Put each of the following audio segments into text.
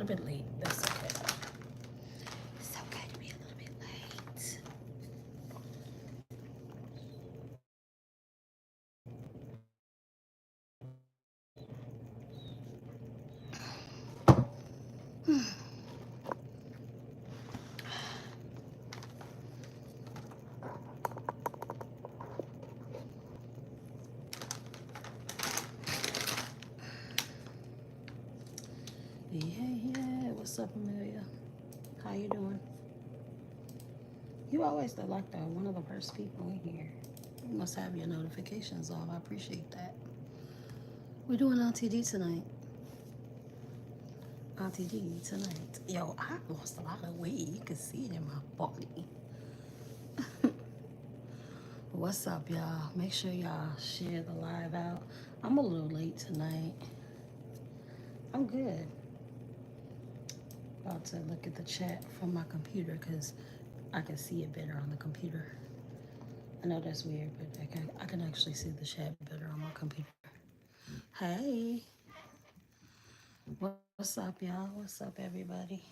bit late. That's okay. It's okay to be a little bit late. Yeah. What's up, Amelia? How you doing? You always like the one of the first people in here. You must have your notifications on. I appreciate that. We're doing Auntie Dee tonight. Auntie Dee tonight. Yo, I lost a lot of weight. You can see it in my body. What's up, y'all? Make sure y'all share the live out. I'm a little late tonight. I'm good. About to look at the chat from my computer because I can see it better on the computer. I know that's weird, but I can actually see the chat better on my computer. Hey, what's up, y'all? What's up, everybody?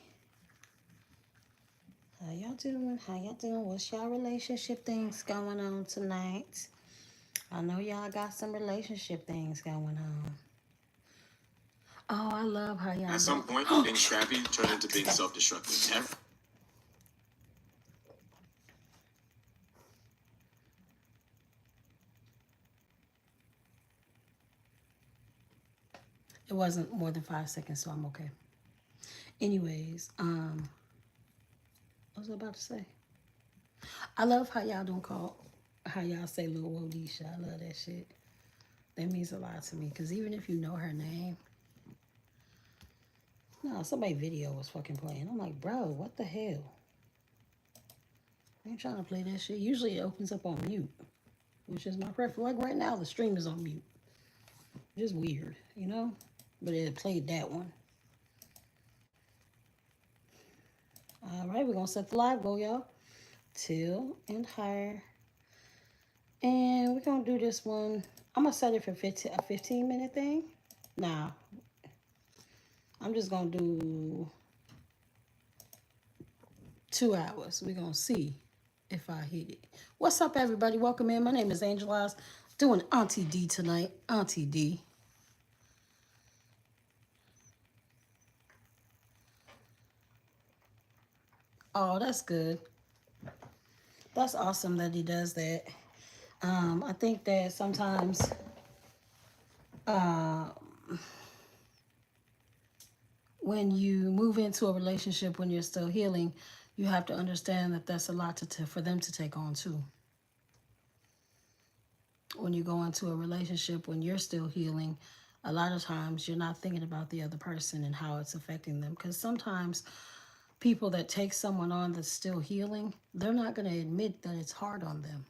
How y'all doing? How y'all doing? What's y'all relationship things going on tonight? I know y'all got some relationship things going on. Oh, I love how y'all. At some point, being scrappy turned into being self-destructive. It wasn't more than 5 seconds, so I'm okay. Anyways, what was I about to say? I love how y'all don't call, how y'all say Lil Wodisha. I love that shit. That means a lot to me, because even if you know her name, no, somebody's video was fucking playing. I'm like, bro, what the hell? I ain't trying to play that shit. Usually it opens up on mute, which is my preference. Like right now, the stream is on mute. Just weird, you know? But it played that one. All right, we're going to set the live goal, y'all. Till and higher. And we're going to do this one. I'm going to set it for a 15-minute thing. Nah. I'm just going to do 2 hours. We're going to see if I hit it. What's up, everybody? Welcome in. My name is Angel Eyes. Doing Auntie Dee tonight. Auntie Dee. Oh, that's good. That's awesome that he does that. I think that sometimes when you move into a relationship when you're still healing, you have to understand that that's a lot for them to take on too. When you go into a relationship when you're still healing, a lot of times you're not thinking about the other person and how it's affecting them. Because sometimes people that take someone on that's still healing, they're not going to admit that it's hard on them.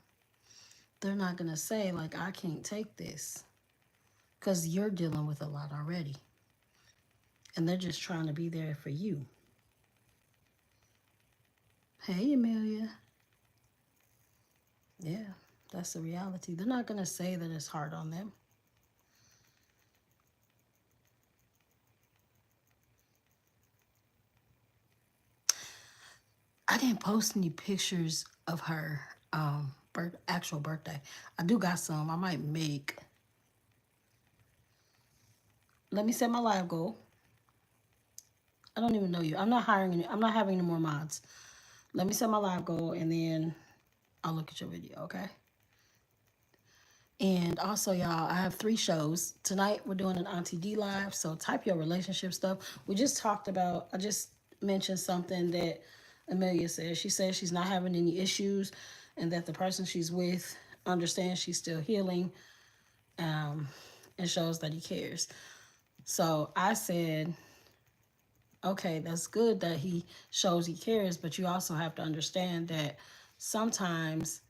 They're not going to say, like, I can't take this. Because you're dealing with a lot already. And they're just trying to be there for you. Hey, Amelia. Yeah, that's the reality. They're not going to say that it's hard on them. I didn't post any pictures of her actual birthday. I do got some. I might make. Let me set my live goal. I don't even know you. I'm not having any more mods. Let me set my live goal and then I'll look at your video, okay? And also, y'all, I have 3 shows. Tonight, we're doing an Auntie Dee live, so type your relationship stuff. We just talked about, I just mentioned something that Amelia said. She says she's not having any issues and that the person she's with understands she's still healing and shows that he cares. So I said, okay, that's good that he shows he cares, but you also have to understand that sometimes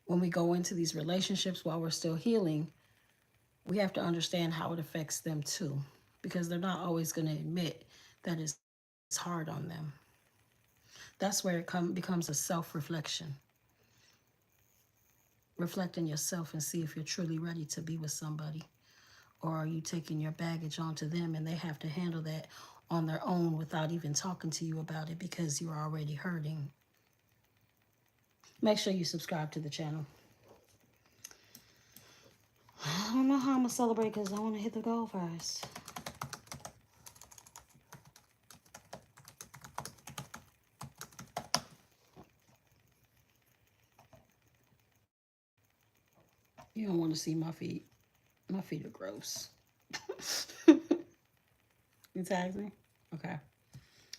when we go into these relationships while we're still healing, we have to understand how it affects them too, because they're not always going to admit that it's hard on them. That's where it becomes a self-reflection. Reflect on yourself and see if you're truly ready to be with somebody, or are you taking your baggage onto them and they have to handle that on their own without even talking to you about it because you're already hurting. Make sure you subscribe to the channel. I don't know how I'm going to celebrate because I want to hit the goal first. You don't want to see my feet. My feet are gross. You tagged me? Okay.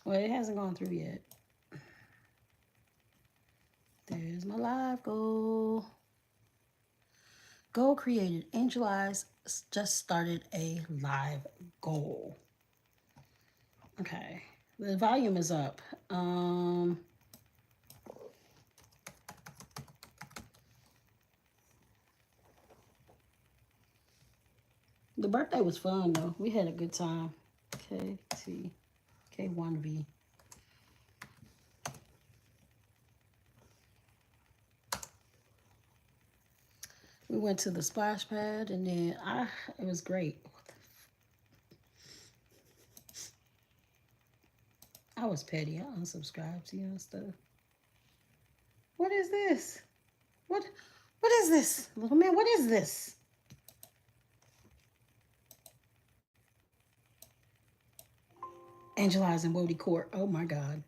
Well, it hasn't gone through yet. There's my live goal. Goal created. Angel Eyes just started a live goal. Okay. The volume is up. The birthday was fun though. We had a good time. KT K1V. We went to the splash pad and then it was great. I was petty. I unsubscribed to you and stuff. What is this? What is this? Little man, what is this? Angel Eyes and Wody Court. Oh my God.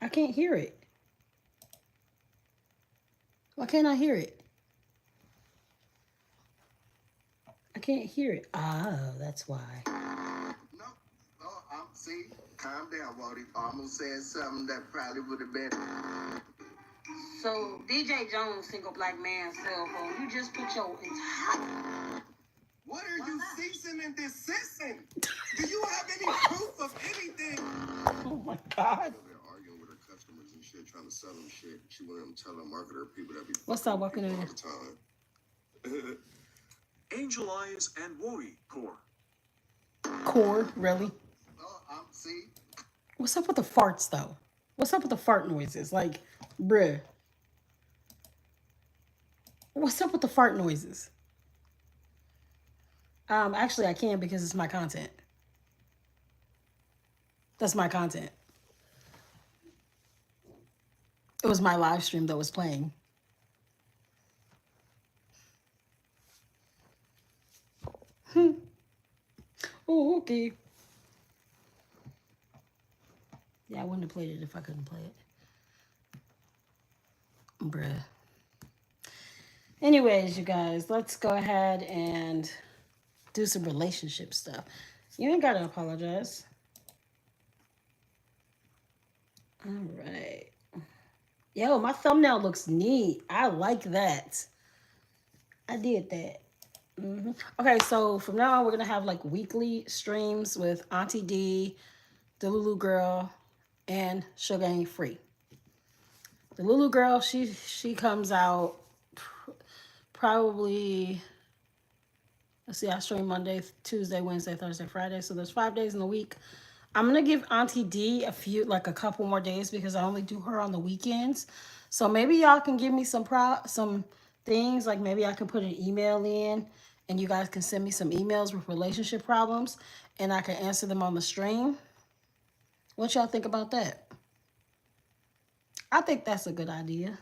I can't hear it. Why can't I hear it? I can't hear it. Oh, that's why. No, see, calm down, Wody. Almost said something that probably would have been. So, DJ Jones, single black man cell phone. You just put your entire... What are you ceasing and desisting? Do you have any proof of anything? Oh my God. They're arguing with her customers and shit, trying to sell them shit. She wanted them to tell her marketer people that be What's that walking in all there? the time. Angel Eyes and Wody Core. Core, really? See? What's up with the farts, though? What's up with the fart noises? Like, bruh. What's up with the fart noises? Actually, I can because it's my content. That's my content. It was my live stream that was playing. Oh, okay. Yeah, I wouldn't have played it if I couldn't play it. Bruh. Anyways, you guys, let's go ahead and do some relationship stuff. You ain't got to apologize. All right. Yo, my thumbnail looks neat. I like that. I did that. Okay, so from now on, we're going to have like weekly streams with Auntie Dee, the Lulu Girl, and Sugar Ain't Free. The Lulu Girl, she comes out probably, let's see, I stream Monday, Tuesday, Wednesday, Thursday, Friday. So there's 5 days in the week. I'm going to give Auntie Dee a couple more days because I only do her on the weekends. So maybe y'all can give me some things, like maybe I can put an email in and you guys can send me some emails with relationship problems and I can answer them on the stream. What y'all think about that? I think that's a good idea.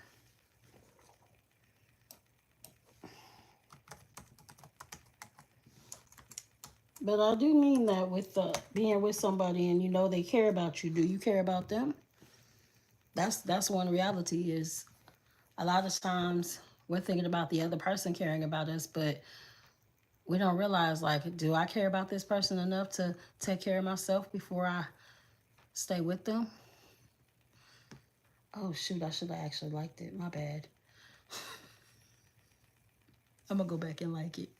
But I do mean that with being with somebody and you know they care about you. Do you care about them? That's one reality is a lot of times we're thinking about the other person caring about us, but we don't realize, like, do I care about this person enough to take care of myself before I stay with them? Oh, shoot, I should have actually liked it. My bad. I'm going to go back and like it.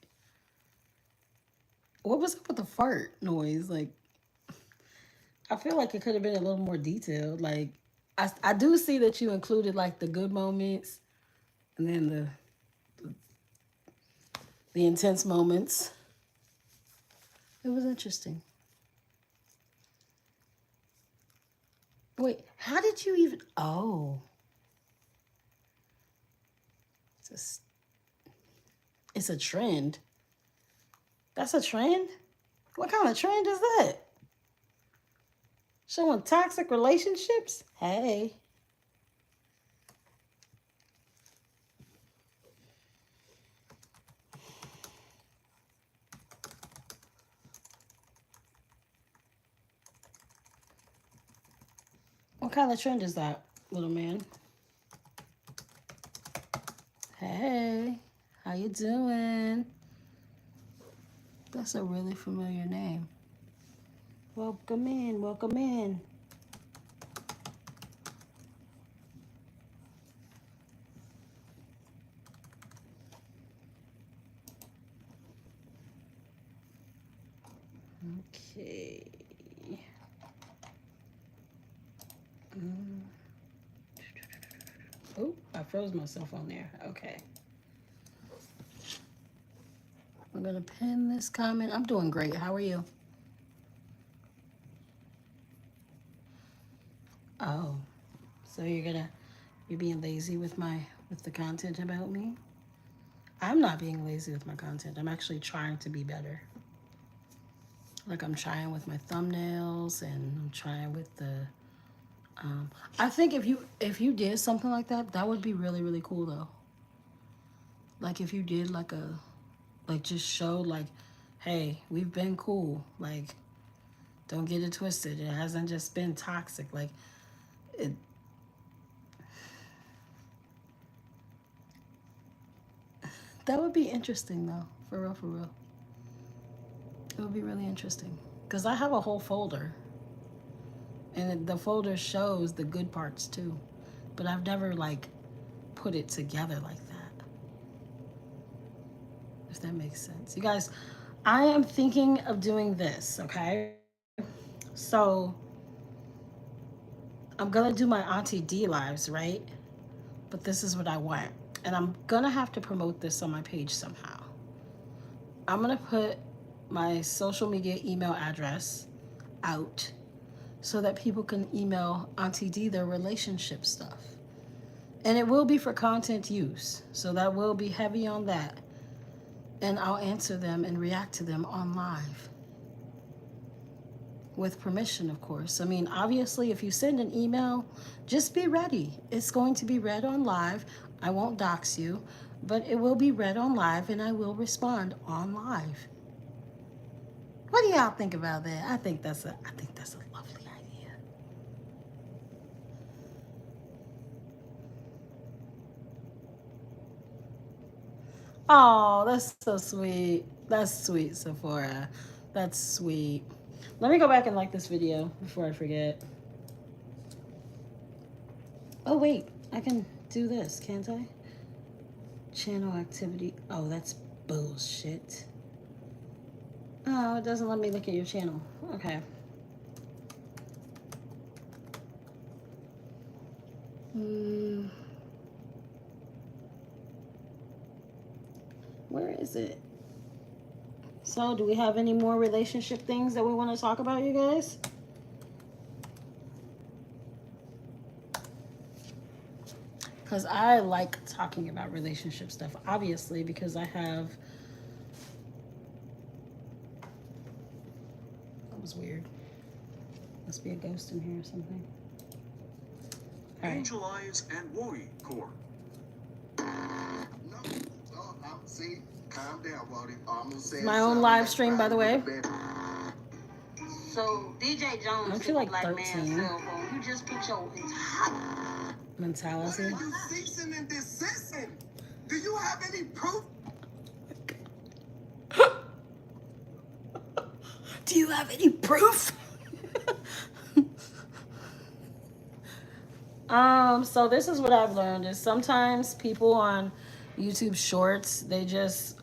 What was up with the fart noise? Like, I feel like it could have been a little more detailed. Like, I do see that you included, like, the good moments and then the intense moments. It was interesting. Wait, how did you even... Oh. It's a trend. That's a trend? What kind of trend is that? Showing toxic relationships? Hey. What kind of trend is that, little man? Hey. How you doing? That's a really familiar name. Welcome in. Welcome in. Okay. Oh, I froze myself on there. Okay. I'm going to pin this comment. I'm doing great. How are you? Oh, so you're being lazy with the content about me? I'm not being lazy with my content. I'm actually trying to be better. Like I'm trying with my thumbnails and I'm trying with the I think if you did something like that, that would be really really cool though. Like if you did like just showed like, hey, we've been cool. Like don't get it twisted. It hasn't just been toxic. Like it that would be interesting though. For real, for real. It would be really interesting. Cause I have a whole folder. And the folder shows the good parts too. But I've never like put it together like that. If that makes sense. You guys, I am thinking of doing this, okay? So I'm gonna do my Auntie Dee lives, right? But this is what I want. And I'm gonna have to promote this on my page somehow. I'm gonna put my social media email address out so that people can email Auntie Dee their relationship stuff. And it will be for content use. So that will be heavy on that. And I'll answer them and react to them on live. With permission, of course. I mean, obviously, if you send an email, just be ready. It's going to be read on live. I won't dox you, but it will be read on live and I will respond on live. What do y'all think about that? I think that's a lovely idea. Oh, that's so sweet. That's sweet, Sephora. That's sweet. Let me go back and like this video before I forget. Oh, wait. I can do this, can't I? Channel activity. Oh, that's bullshit. Oh, it doesn't let me look at your channel. Okay. Where is it? So, do we have any more relationship things that we want to talk about, you guys? Because I like talking about relationship stuff, obviously, because I have. That was weird. Must be a ghost in here or something. All right. Angel Eyes and Worry Core. No, see, calm down, Wody. Almost said My own something live that stream, by the probably way. would've been- So DJ Jones, Aren't you like black 13? man cell phone. You just put your entire Mentality. What are you ceasing and desisting? Do you have any proof? Do you have any proof? So this is what I've learned is sometimes people on YouTube Shorts, they just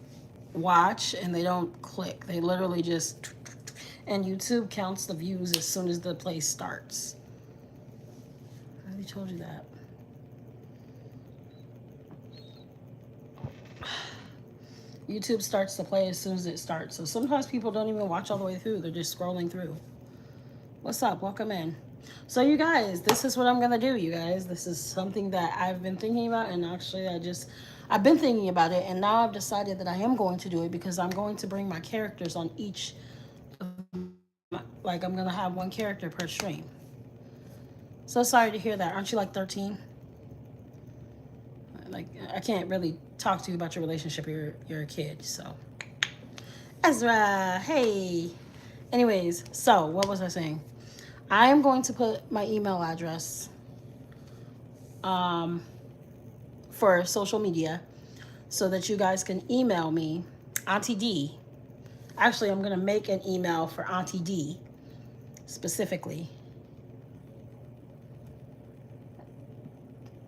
watch and they don't click. They literally just, and YouTube counts the views as soon as the play starts. I already told you that. YouTube starts to play as soon as it starts. So sometimes people don't even watch all the way through. They're just scrolling through. What's up? Welcome in. So you guys, this is what I'm going to do, you guys. This is something that I've been thinking about, and actually I've been thinking about it, and now I've decided that I am going to do it because I'm going to bring my characters on each. Like I'm gonna have one character per stream. So sorry to hear that. Aren't you like 13? Like I can't really talk to you about your relationship. You're a kid, so. Ezra, hey. Anyways, so what was I saying? I am going to put my email address um, for social media so that you guys can email me, Auntie Dee. Actually, I'm going to make an email for Auntie Dee specifically.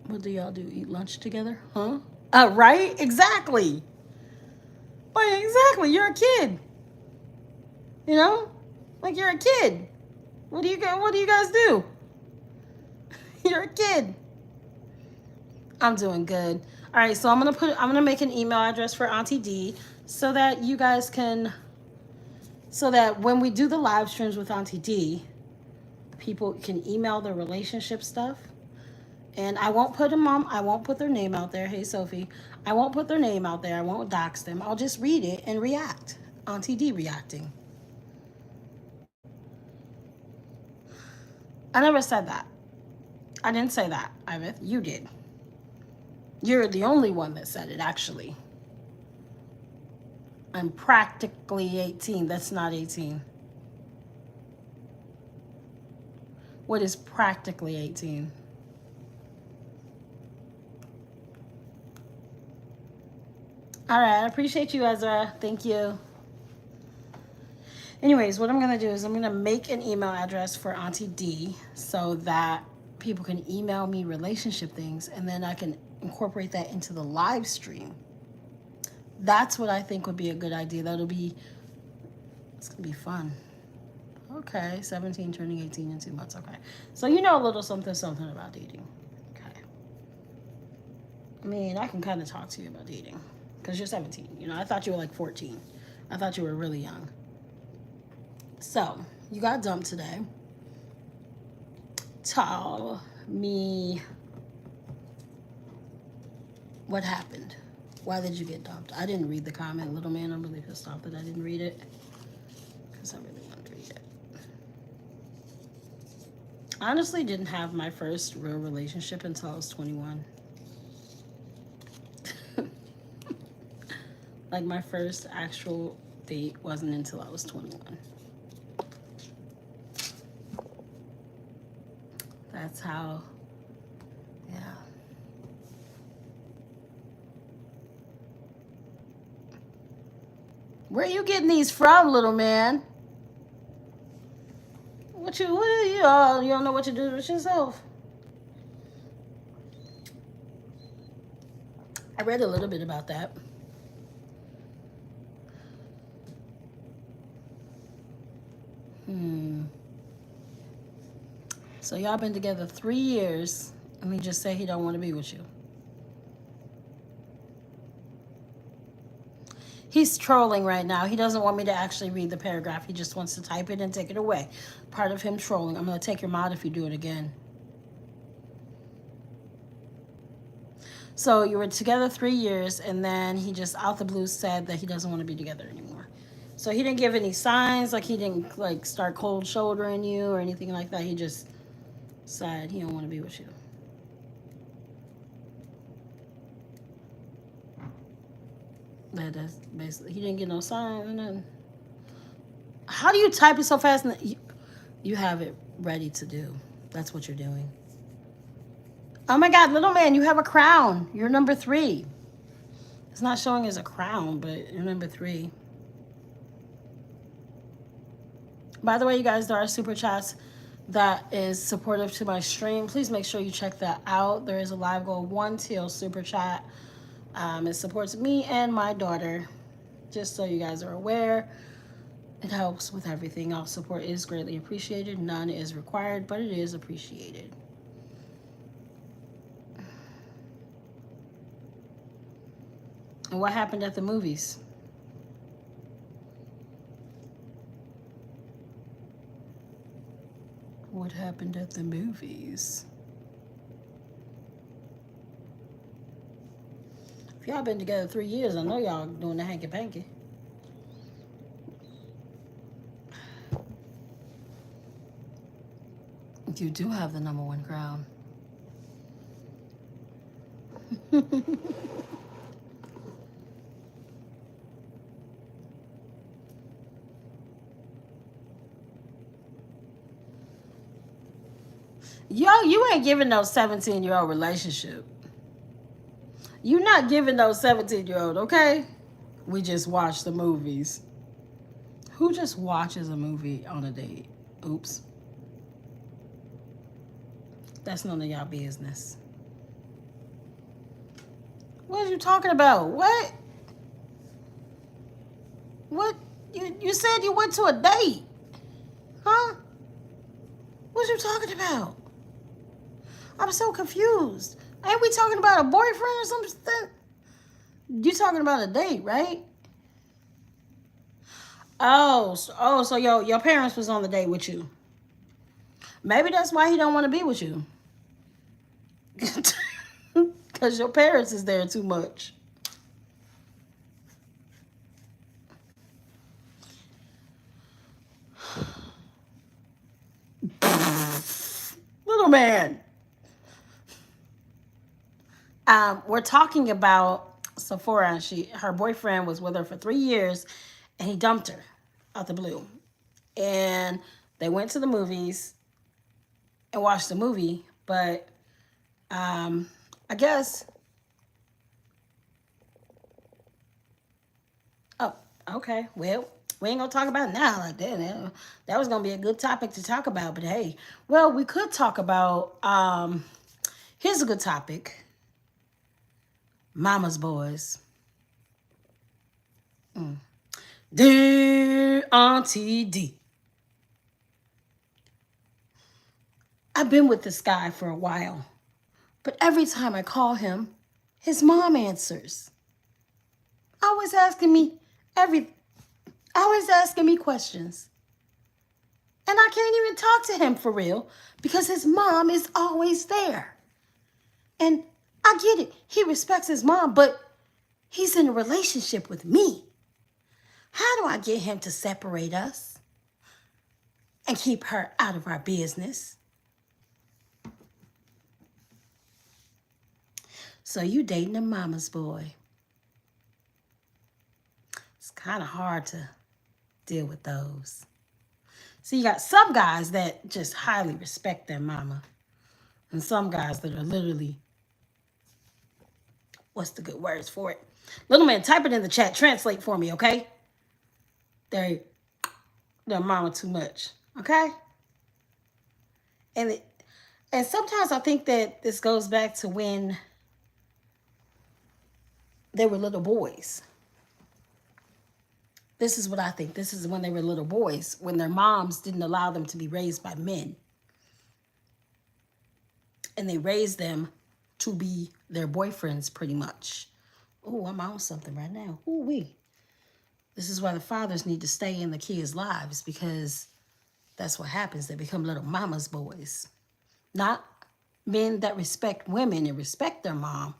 What do y'all do? Eat lunch together? Huh? Right? Exactly. Like, exactly. You're a kid. You know? Like you're a kid. What do you guys do? You're a kid. I'm doing good. All right, so I'm gonna make an email address for Auntie D so that you guys can, so that when we do the live streams with Auntie D, people can email their relationship stuff. And I won't put them on. I won't put their name out there. Hey Sophie, I won't put their name out there. I won't dox them. I'll just read it and react. Auntie D reacting. I never said that. I didn't say that, Iveth. You did. You're the only one that said it, actually. I'm practically 18. That's not 18. What is practically 18? All right, I appreciate you, Ezra. Thank you. Anyways, what I'm going to do is I'm going to make an email address for Auntie D so that people can email me relationship things, and then I can incorporate that into the live stream. That's what I think would be a good idea. It's going to be fun. Okay, 17 turning 18 in 2 months. Okay. So you know a little something about dating. Okay. I mean, I can kind of talk to you about dating because you're 17. You know, I thought you were like 14. I thought you were really young. So, you got dumped today. Tell me what happened. Why did you get dumped? I didn't read the comment, little man. I'm really pissed off that I didn't read it because I really wanted to read it. I honestly didn't have my first real relationship until I was 21. Like my first actual date wasn't until I was 21. That's how, yeah. Where are you getting these from, little man? What are you, you don't know what to do with yourself? I read a little bit about that. So y'all been together 3 years, and he just say he don't want to be with you. He's trolling right now. He doesn't want me to actually read the paragraph. He just wants to type it and take it away. Part of him trolling. I'm going to take your mod if you do it again. So you were together 3 years, and then he just out the blue said that he doesn't want to be together anymore. So he didn't give any signs, like he didn't like start cold shouldering you or anything like that. He just said he don't want to be with you. That's basically, he didn't get no signs or nothing. How do you type it so fast? You have it ready to do. That's what you're doing. Oh my God, little man, you have a crown. You're number 3. It's not showing as a crown, but you're number 3. By the way, you guys, there are super chats that is supportive to my stream. Please make sure you check that out. There is a live goal 1 TL super chat. It supports me and my daughter, just so you guys are aware. It helps with everything. All support is greatly appreciated. None is required, but it is appreciated. And what happened at the movies? What happened at the movies? If y'all been together 3 years, I know y'all doing the hanky panky. You do have the number one crown. Yo, you ain't giving no 17-year-old relationship. You not giving no 17-year-old, okay? We just watch the movies. Who just watches a movie on a date? Oops. That's none of y'all business. What are you talking about? What? What? You said you went to a date. Huh? What you talking about? I'm so confused. Ain't we talking about a boyfriend or something? You talking about a date, right? So your parents was on the date with you. Maybe that's why he don't want to be with you. Because your parents is there too much. Little man. We're talking about Sephora, and her boyfriend was with her for 3 years, and he dumped her out the blue. And they went to the movies and watched the movie, but I guess. Oh, okay. Well, we ain't gonna talk about it now like that. That was gonna be a good topic to talk about, but hey, well, we could talk about. Here's a good topic: Mama's boys. Dear Auntie Dee, I've been with this guy for a while, but every time I call him, his mom answers. Always asking me every, always asking me questions. And I can't even talk to him for real because his mom is always there. And I get it. He respects his mom, but he's in a relationship with me. How do I get him to separate us and keep her out of our business? So you dating a mama's boy. It's kind of hard to deal with those. See, you got some guys that just highly respect their mama. And some guys that are literally, what's the good words for it? Little man, type it in the chat. Translate for me, okay? Their mama too much, okay? And sometimes I think that this goes back to when they were little boys. This is what I think. This is when they were little boys, when their moms didn't allow them to be raised by men. And they raised them to be their boyfriends pretty much. Oh, I'm on something right now. Ooh wee. This is why the fathers need to stay in the kids' lives, because that's what happens. They become little mama's boys. Not men that respect women and respect their mom.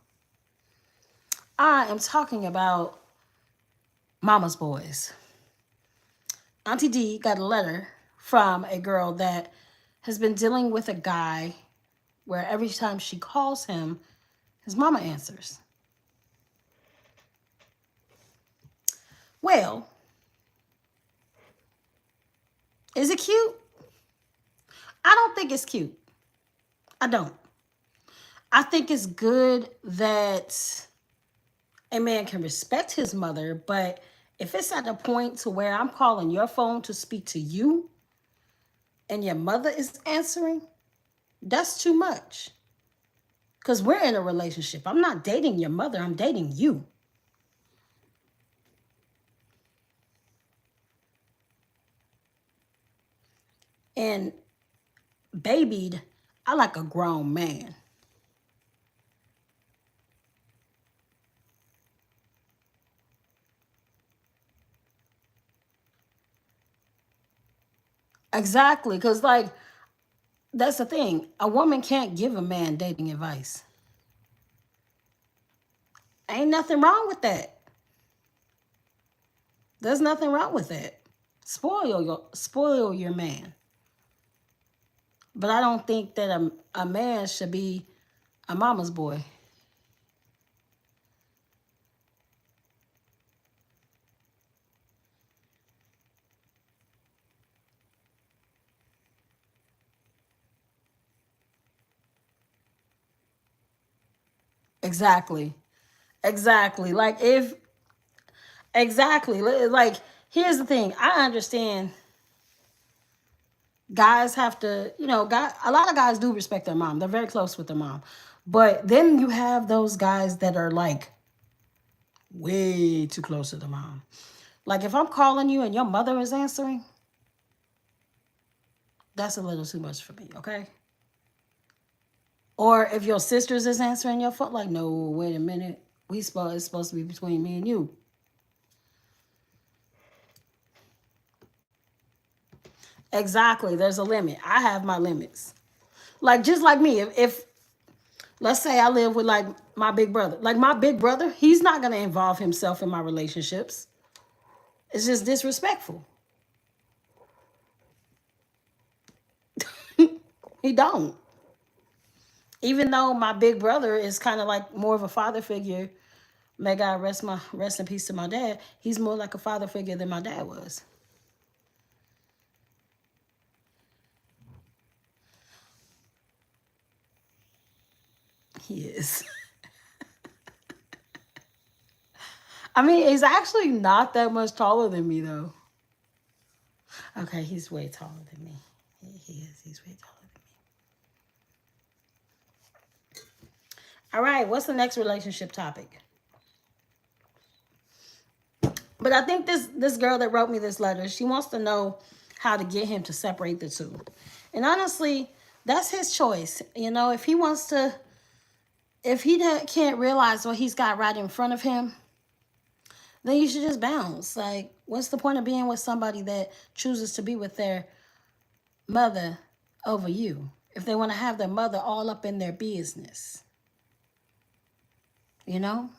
I am talking about mama's boys. Auntie Dee got a letter from a girl that has been dealing with a guy where every time she calls him, his mama answers. Well, is it cute? I don't think it's cute. I don't. I think it's good that a man can respect his mother, but if it's at the point to where I'm calling your phone to speak to you and your mother is answering, that's too much. Because we're in a relationship. I'm not dating your mother. I'm dating you. And babied, I like a grown man. Exactly. Because, like, that's the thing. A woman can't give a man dating advice. Ain't nothing wrong with that. There's nothing wrong with that. Spoil your man. But I don't think that a man should be a mama's boy. Exactly. Exactly. Like, here's the thing. I understand guys have to, a lot of guys do respect their mom. They're very close with their mom. But then you have those guys that are like way too close to the mom. Like if I'm calling you and your mother is answering, that's a little too much for me, okay? Or if your sisters is answering your phone, like, no, wait a minute. It's supposed to be between me and you. Exactly. There's a limit. I have my limits. Like just like me, if let's say I live with like my big brother. Like my big brother, he's not gonna involve himself in my relationships. It's just disrespectful. He don't. Even though my big brother is kind of like more of a father figure, may God rest in peace to my dad. He's more like a father figure than my dad was. He is. I mean, he's actually not that much taller than me though. Okay, he's way taller than me. He is. He's way taller than me. All right, what's the next relationship topic? But I think this girl that wrote me this letter, she wants to know how to get him to separate the two. And honestly, that's his choice. If he wants to, if he can't realize what he's got right in front of him, then you should just bounce. Like, what's the point of being with somebody that chooses to be with their mother over you? If they want to have their mother all up in their business, you know?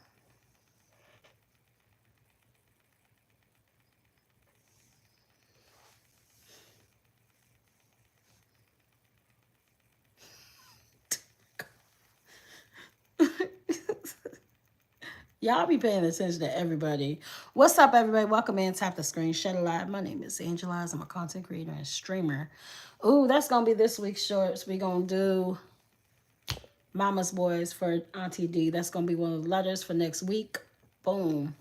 Y'all be paying attention to everybody. What's up, everybody? Welcome in. Tap the screen. Shed a live. My name is Angela. I'm a content creator and streamer. Ooh, that's going to be this week's shorts. We're going to do Mama's Boys for Auntie Dee. That's going to be one of the letters for next week. Boom.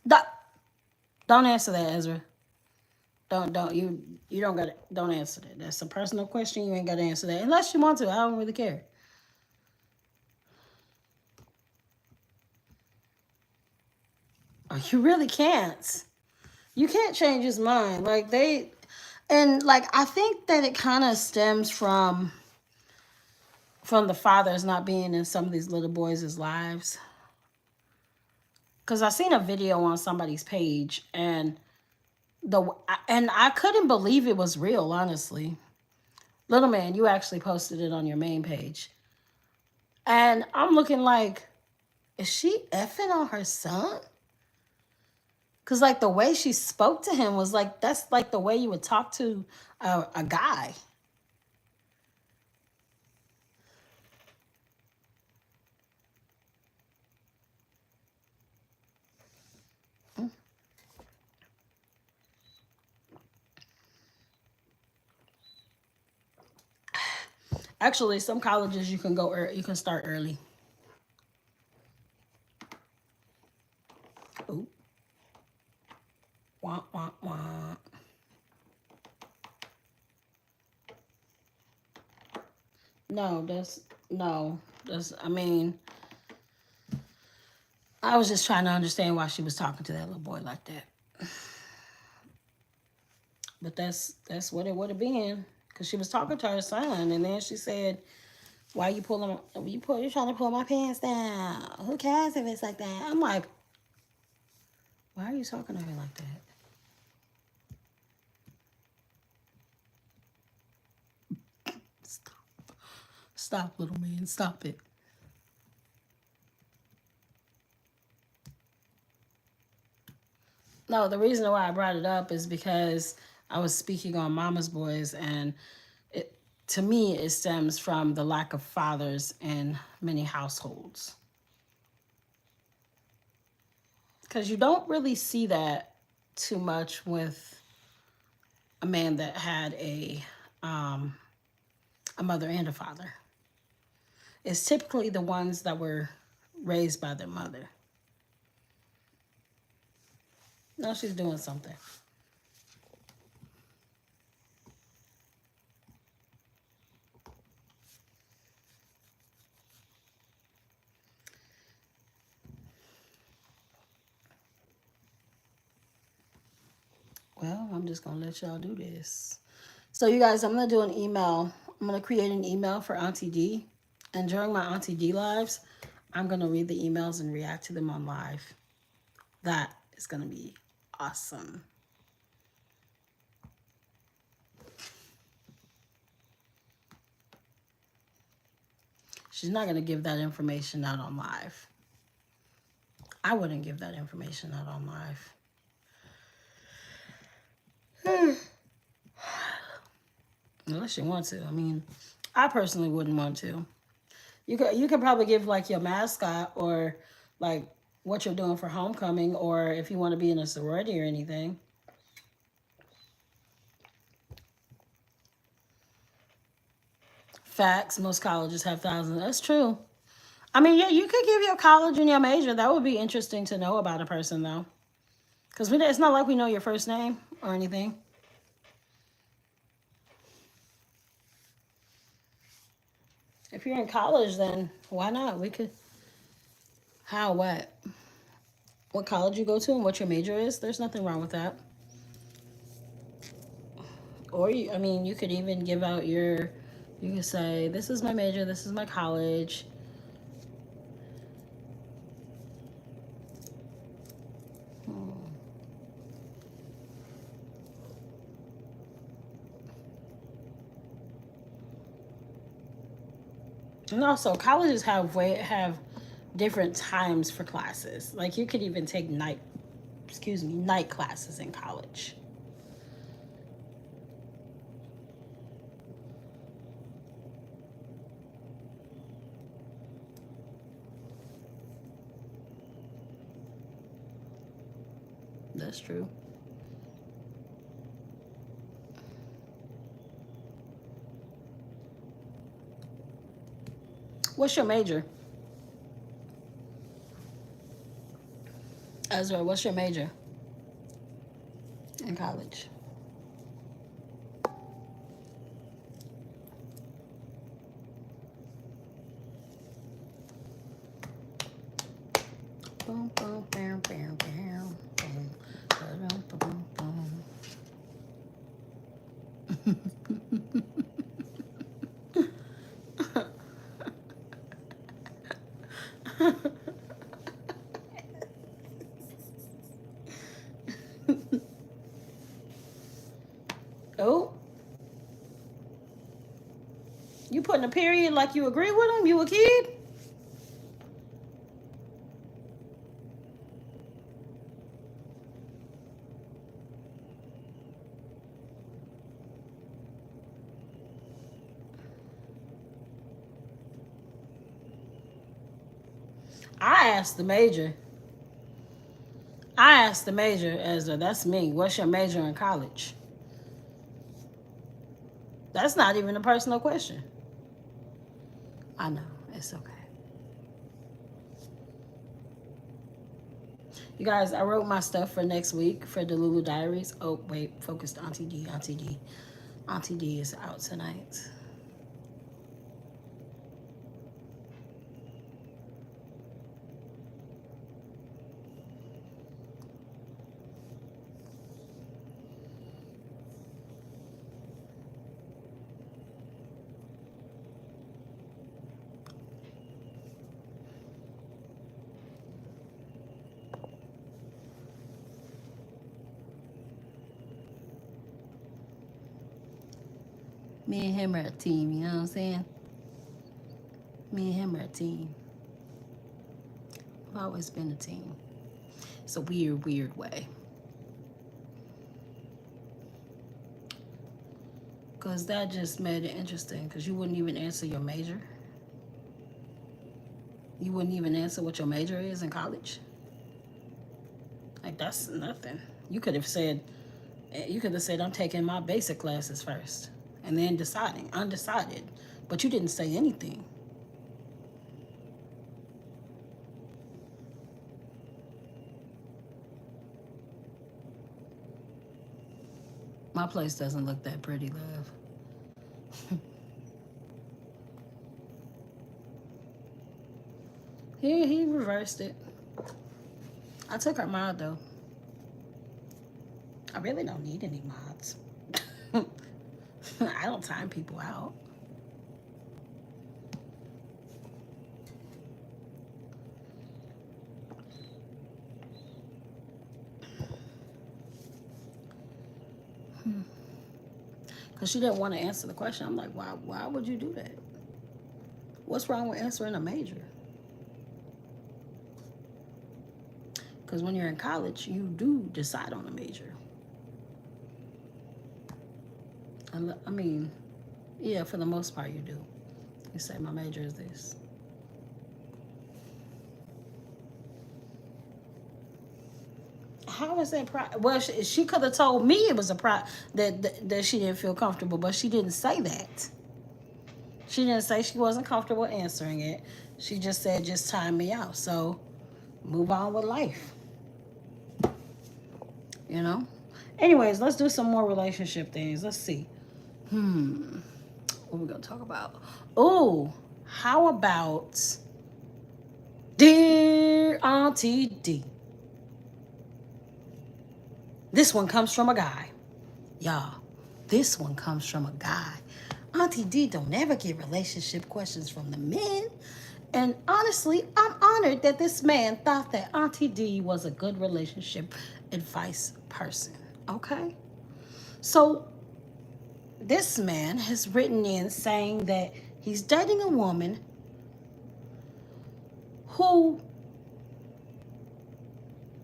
Don't answer that, Ezra. You don't got to, don't answer that. That's a personal question. You ain't got to answer that. Unless you want to. I don't really care. Oh, you really can't. You can't change his mind. I think that it kind of stems from the fathers not being in some of these little boys' lives. Because I seen a video on somebody's page and I couldn't believe it was real, honestly. Little man, you actually posted it on your main page. And I'm looking like, is she effing on her son? Because like the way she spoke to him was like, that's like the way you would talk to a guy. Actually, some colleges you can you can start early. Ooh. Wah, wah, wah. No, I mean, I was just trying to understand why she was talking to that little boy like that. But that's what it would have been. Because she was talking to her son, and then she said, why you pulling, you trying to pull my pants down? Who cares if it's like that? I'm like, why are you talking to her like that? Stop, little man. Stop it. No, the reason why I brought it up is because I was speaking on Mama's Boys, and it, to me, it stems from the lack of fathers in many households. Because you don't really see that too much with a man that had um, a mother and a father. It's typically the ones that were raised by their mother. No, she's doing something. Well, I'm just going to let y'all do this. So, you guys, I'm going to do an email. I'm going to create an email for Auntie Dee. And during my Auntie Dee lives, I'm going to read the emails and react to them on live. That is going to be awesome. She's not going to give that information out on live. I wouldn't give that information out on live. Unless you want to. I mean, I personally wouldn't want to. You could probably give like your mascot or like what you're doing for homecoming, or if you want to be in a sorority or anything. Facts. Most colleges have thousands. That's true. I mean, yeah, you could give your college and your major. That would be interesting to know about a person, though, because it's not like we know your first name or anything. If you're in college, then why not? We could. How? What college you go to and what your major is? There's nothing wrong with that. Or I mean, you could even give out your. You could say, "This is my major. This is my college." And also, colleges have different times for classes. Like you could even take night classes in college. That's true. What's your major? Ezra, what's your major in college? Boom, boom, bam, bam, bam, boom, ba-dum, ba-dum, boom. Oh, you putting a period like you agree with him? You a kid? I asked the major. I asked the major, Ezra. That's me. What's your major in college? That's not even a personal question. I know. It's okay. You guys, I wrote my stuff for next week for the Lulu Diaries. Oh, wait. Focused Auntie D. Auntie D. Auntie D is out tonight. Me and him are a team, you know what I'm saying? Me and him are a team. I've always been a team. It's a weird, weird way. Because that just made it interesting. Because you wouldn't even answer your major. You wouldn't even answer what your major is in college. Like, that's nothing. You could have said, I'm taking my basic classes first. And then deciding, undecided. But you didn't say anything. My place doesn't look that pretty, love. He reversed it. I took her mod though. I really don't need any mods. I don't time people out. Because she didn't want to answer the question. I'm like, why would you do that? What's wrong with answering a major? Because when you're in college, you do decide on a major. I mean, yeah, for the most part you do. You say, my major is this. How is that? Well, she could have told me it was a that she didn't feel comfortable, but she didn't say that. She didn't say she wasn't comfortable answering it. She just said, just time me out. So move on with life. You know? Anyways, let's do some more relationship things. Let's see. What are we going to talk about? Oh, how about Dear Auntie Dee? This one comes from a guy. Y'all, this one comes from a guy. Auntie Dee don't ever get relationship questions from the men. And honestly, I'm honored that this man thought that Auntie Dee was a good relationship advice person. Okay? So, this man has written in saying that he's dating a woman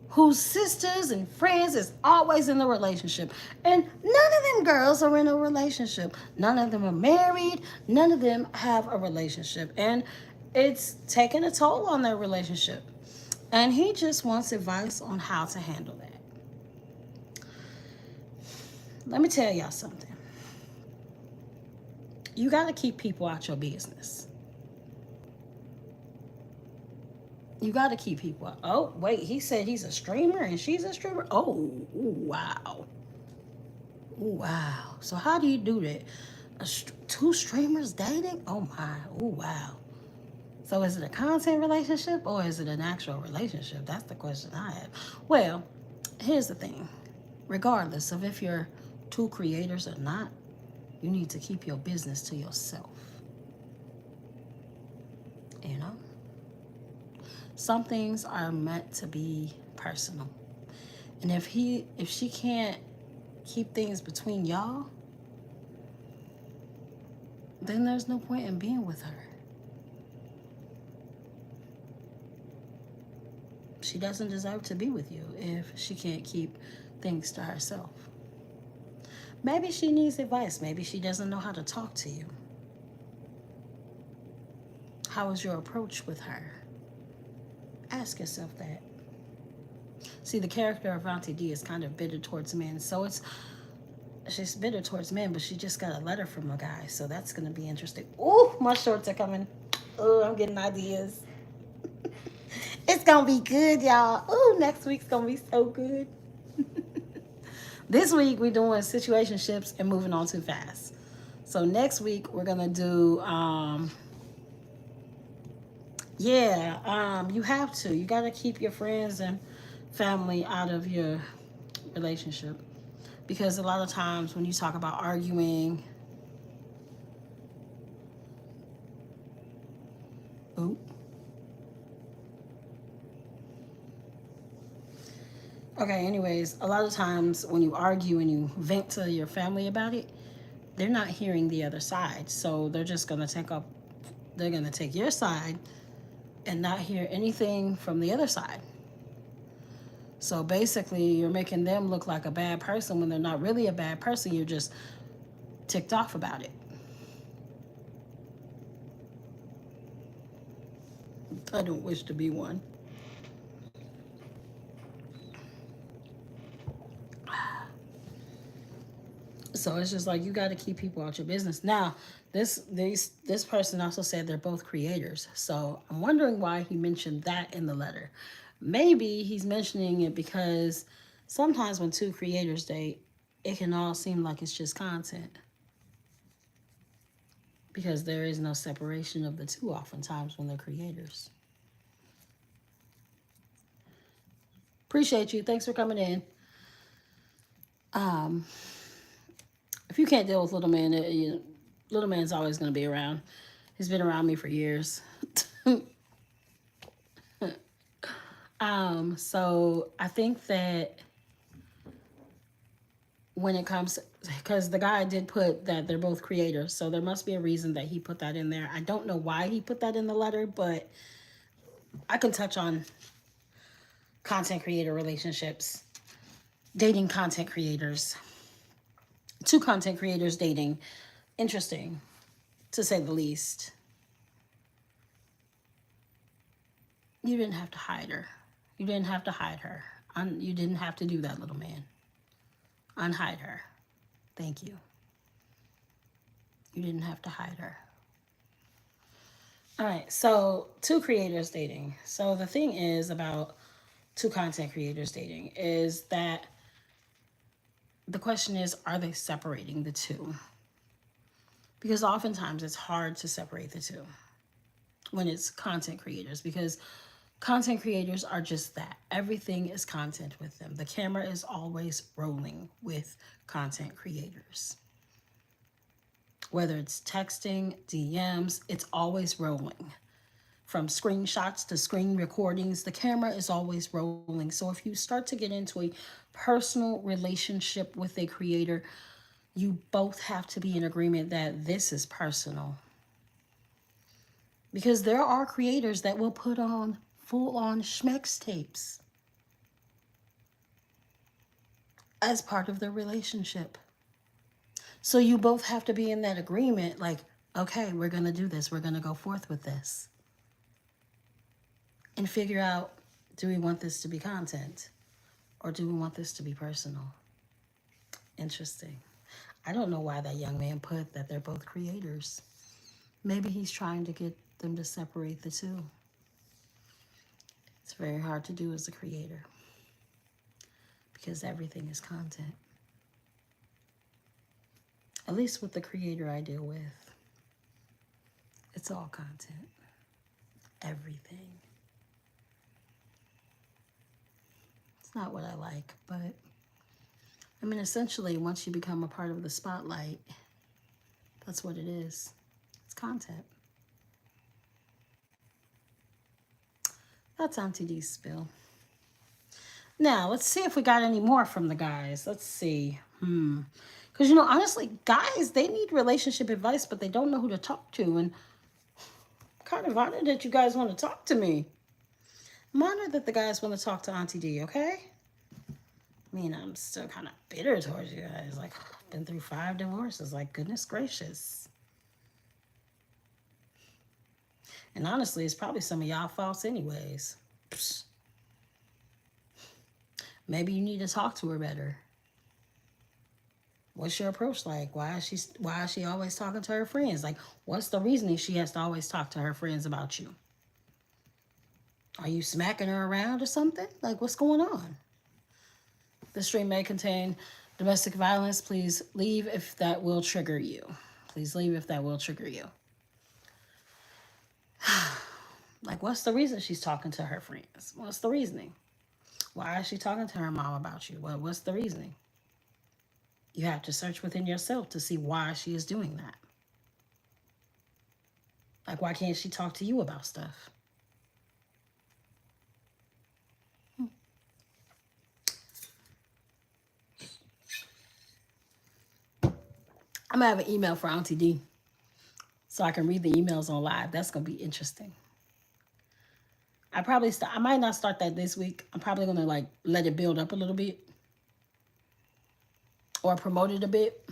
whose sisters and friends is always in a relationship. And none of them girls are in a relationship. None of them are married. None of them have a relationship. And it's taking a toll on their relationship. And he just wants advice on how to handle that. Let me tell y'all something. You got to keep people out your business. You got to keep people out. Oh, wait, he said he's a streamer and she's a streamer? Oh, wow. Wow. So how do you do that? Two streamers dating? Oh, my. Oh, wow. So is it a content relationship or is it an actual relationship? That's the question I have. Well, here's the thing. Regardless of if you're two creators or not, you need to keep your business to yourself. You know? Some things are meant to be personal. And if she can't keep things between y'all, then there's no point in being with her. She doesn't deserve to be with you if she can't keep things to herself. Maybe she needs advice. Maybe she doesn't know how to talk to you. How is your approach with her? Ask yourself that. See, the character of Auntie Dee is kind of bitter towards men. So she's bitter towards men, but she just got a letter from a guy. So that's going to be interesting. Ooh, my shorts are coming. Oh, I'm getting ideas. It's going to be good, y'all. Ooh, next week's going to be so good. This week, we're doing situationships and moving on too fast. So next week, we're going to do... you have to. You got to keep your friends and family out of your relationship. Because a lot of times when you talk about arguing... Ooh. Okay, anyways, a lot of times when you argue and you vent to your family about it, they're not hearing the other side. So they're just going to take your side and not hear anything from the other side. So basically, you're making them look like a bad person when they're not really a bad person. You're just ticked off about it. I don't wish to be one. So it's just like you got to keep people out your business. Now, this person also said they're both creators. So I'm wondering why he mentioned that in the letter. Maybe he's mentioning it because sometimes when two creators date, it can all seem like it's just content. Because there is no separation of the two oftentimes when they're creators. Appreciate you. Thanks for coming in. If you can't deal with little man, little man's always going to be around. He's been around me for years. So I think that when it comes, because the guy did put that they're both creators, so there must be a reason that he put that in there. I don't know why he put that in the letter, but I can touch on content creator relationships, dating content creators, two content creators dating. Interesting, to say the least. You didn't have to hide her. You didn't have to hide her. You didn't have to do that, little man. Unhide her. Thank you. You didn't have to hide her. All right, so two creators dating. So the thing is about two content creators dating is that the question is, are they separating the two? Because oftentimes it's hard to separate the two when it's content creators, because content creators are just that. Everything is content with them. The camera is always rolling with content creators. Whether it's texting, DMs, it's always rolling. From screenshots to screen recordings, the camera is always rolling. So if you start to get into a personal relationship with a creator, you both have to be in agreement that this is personal. Because there are creators that will put on full-on schmex tapes as part of their relationship. So you both have to be in that agreement, like, okay, we're going to do this. We're going to go forth with this. And figure out, do we want this to be content? Or do we want this to be personal? Interesting. I don't know why that young man put that they're both creators. Maybe he's trying to get them to separate the two. It's very hard to do as a creator because everything is content. At least with the creator I deal with, it's all content. Everything. It's not what I like, but I mean, essentially, once you become a part of the spotlight, that's what it is. It's content. That's Auntie Dee's spill. Now, let's see if we got any more from the guys. Let's see. Because, you know, honestly, guys, they need relationship advice, but they don't know who to talk to. And I'm kind of honored that you guys want to talk to me. I'm honored that the guys want to talk to Auntie Dee, okay? I mean, I'm still kind of bitter towards you guys. Like, I've been through 5 divorces. Like, goodness gracious. And honestly, it's probably some of y'all faults anyways. Psst. Maybe you need to talk to her better. What's your approach like? Why is she always talking to her friends? Like, what's the reasoning she has to always talk to her friends about you? Are you smacking her around or something? Like, what's going on? This stream may contain domestic violence. Please leave if that will trigger you. Please leave if that will trigger you. Like, what's the reason she's talking to her friends? What's the reasoning? Why is she talking to her mom about you? Well, what's the reasoning? You have to search within yourself to see why she is doing that. Like, why can't she talk to you about stuff? I'm going to have an email for Auntie Dee so I can read the emails on live. That's going to be interesting. I might not start that this week. I'm probably going to like let it build up a little bit or promote it a bit.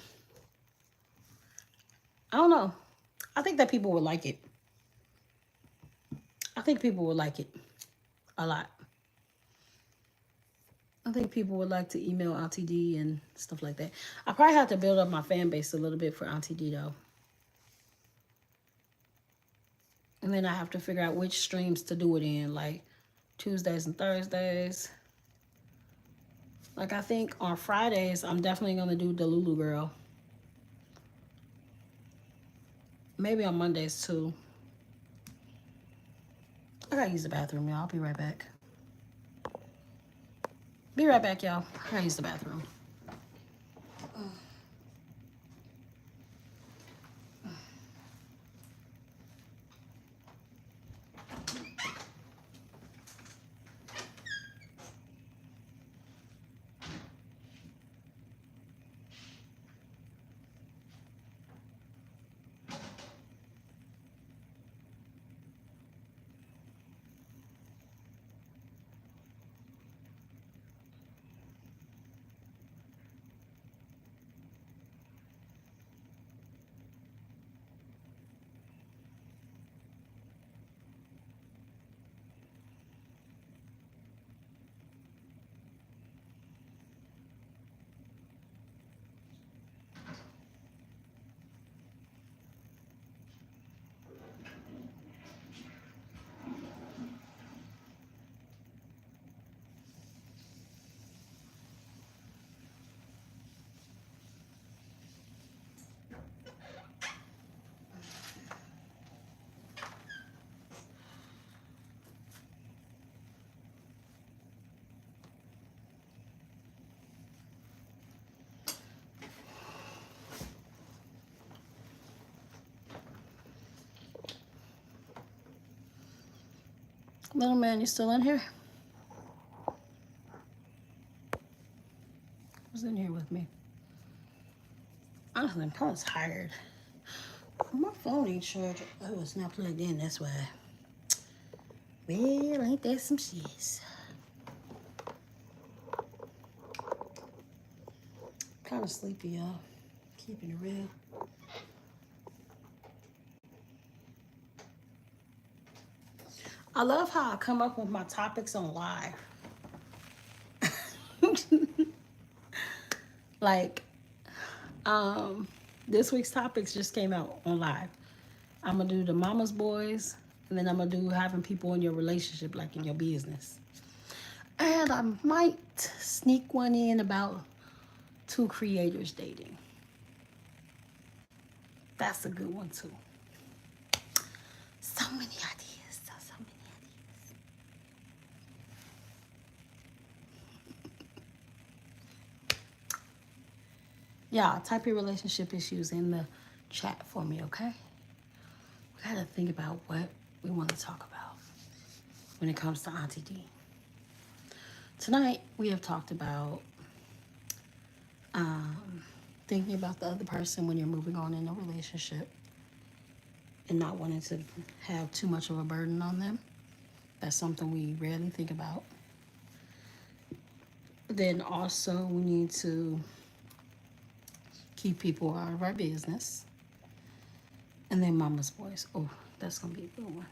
I don't know. I think that people would like it. I think people would like it a lot. I think people would like to email Auntie D and stuff like that. I probably have to build up my fan base a little bit for Auntie D though. And then I have to figure out which streams to do it in, like Tuesdays and Thursdays. Like I think on Fridays, I'm definitely gonna do the Lulu Girl. Maybe on Mondays too. I gotta use the bathroom, y'all. I'll be right back. Be right back, y'all. I gotta use the bathroom. Little man, you still in here? Who's in here with me? Honestly, I'm kind of tired. My phone ain't charged. Oh, it's not plugged in, that's why. Well, ain't that some shit? Kind of sleepy, y'all. Keeping it real. I love how I come up with my topics on live. Like, this week's topics just came out on live. I'm gonna do the mama's boys, and then I'm gonna do having people in your relationship, like in your business. And I might sneak one in about two creators dating. That's a good one too. So many ideas. So many ideas. Y'all, type your relationship issues in the chat for me, okay? We gotta think about what we want to talk about when it comes to Auntie D. Tonight, we have talked about thinking about the other person when you're moving on in a relationship and not wanting to have too much of a burden on them. That's something we rarely think about. Then also, we need to keep people out of our business. And then mama's boys. Oh, that's going to be a good one.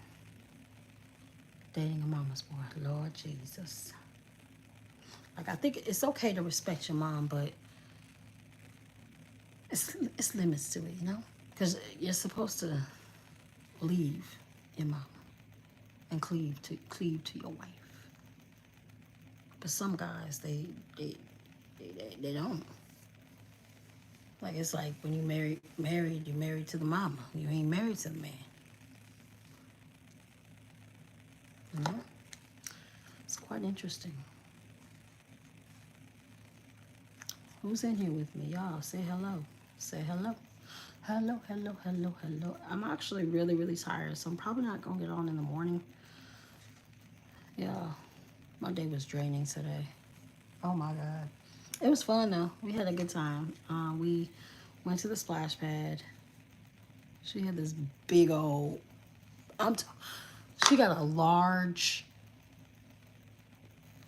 Dating a mama's boy. Lord Jesus. Like, I think it's okay to respect your mom, but it's limits to it, you know? Because you're supposed to leave your mama and cleave to your wife. But some guys, they don't. Like, it's like when you married, you're married to the mama. You ain't married to the man. You know? It's quite interesting. Who's in here with me? Y'all, say hello. Say hello. Hello, hello, hello, hello. I'm actually really, really tired, so I'm probably not going to get on in the morning. Yeah, my day was draining today. Oh, my God. It was fun, though. We had a good time. We went to the splash pad. She had this big old... she got a large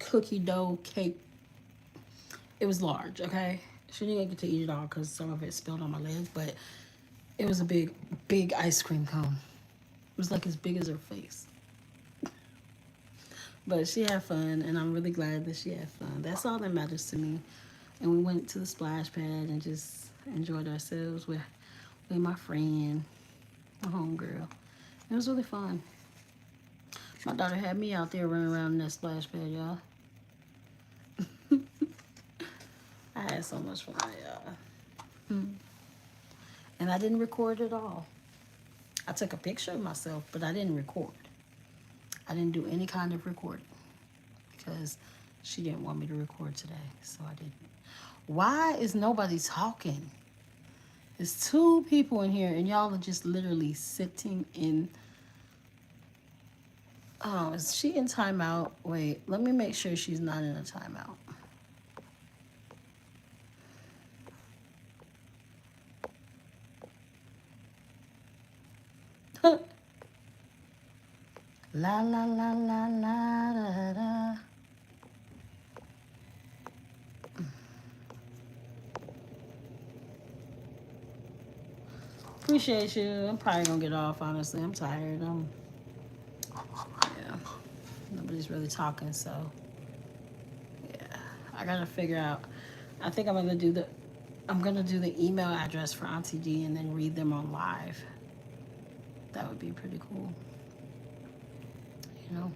cookie dough cake. It was large, okay? She didn't get to eat it all because some of it spilled on my legs, but It was a big, big ice cream cone. It was like as big as her face. But she had fun, and I'm really glad that she had fun. That's all that matters to me. And we went to the splash pad and just enjoyed ourselves with my friend, my homegirl. It was really fun. My daughter had me out there running around in that splash pad, y'all. I had so much fun, y'all. And I didn't record at all. I took a picture of myself, but I didn't record. I didn't do any kind of recording because she didn't want me to record today, so I didn't. Why is nobody talking? There's 2 people in here, and y'all are just literally sitting in. Oh, is she in timeout? Wait, let me make sure she's not in a timeout. La la la la la da da. Appreciate you. I'm probably gonna get off, honestly. I'm tired. Yeah. Nobody's really talking, so yeah. I gotta figure out. I think I'm gonna do the email address for Auntie Dee and then read them on live. That would be pretty cool. You know?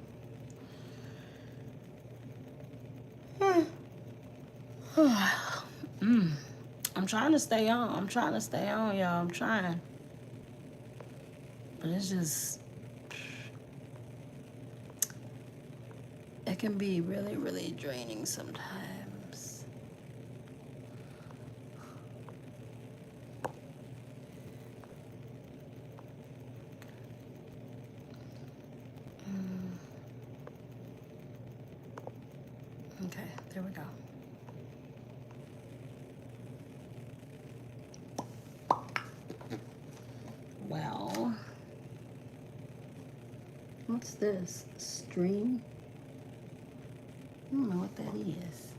I'm trying to stay on. Y'all. I'm trying. But it's just, it can be really, really draining sometimes. Okay, there we go. Well, what's this? Stream? I don't know what that is.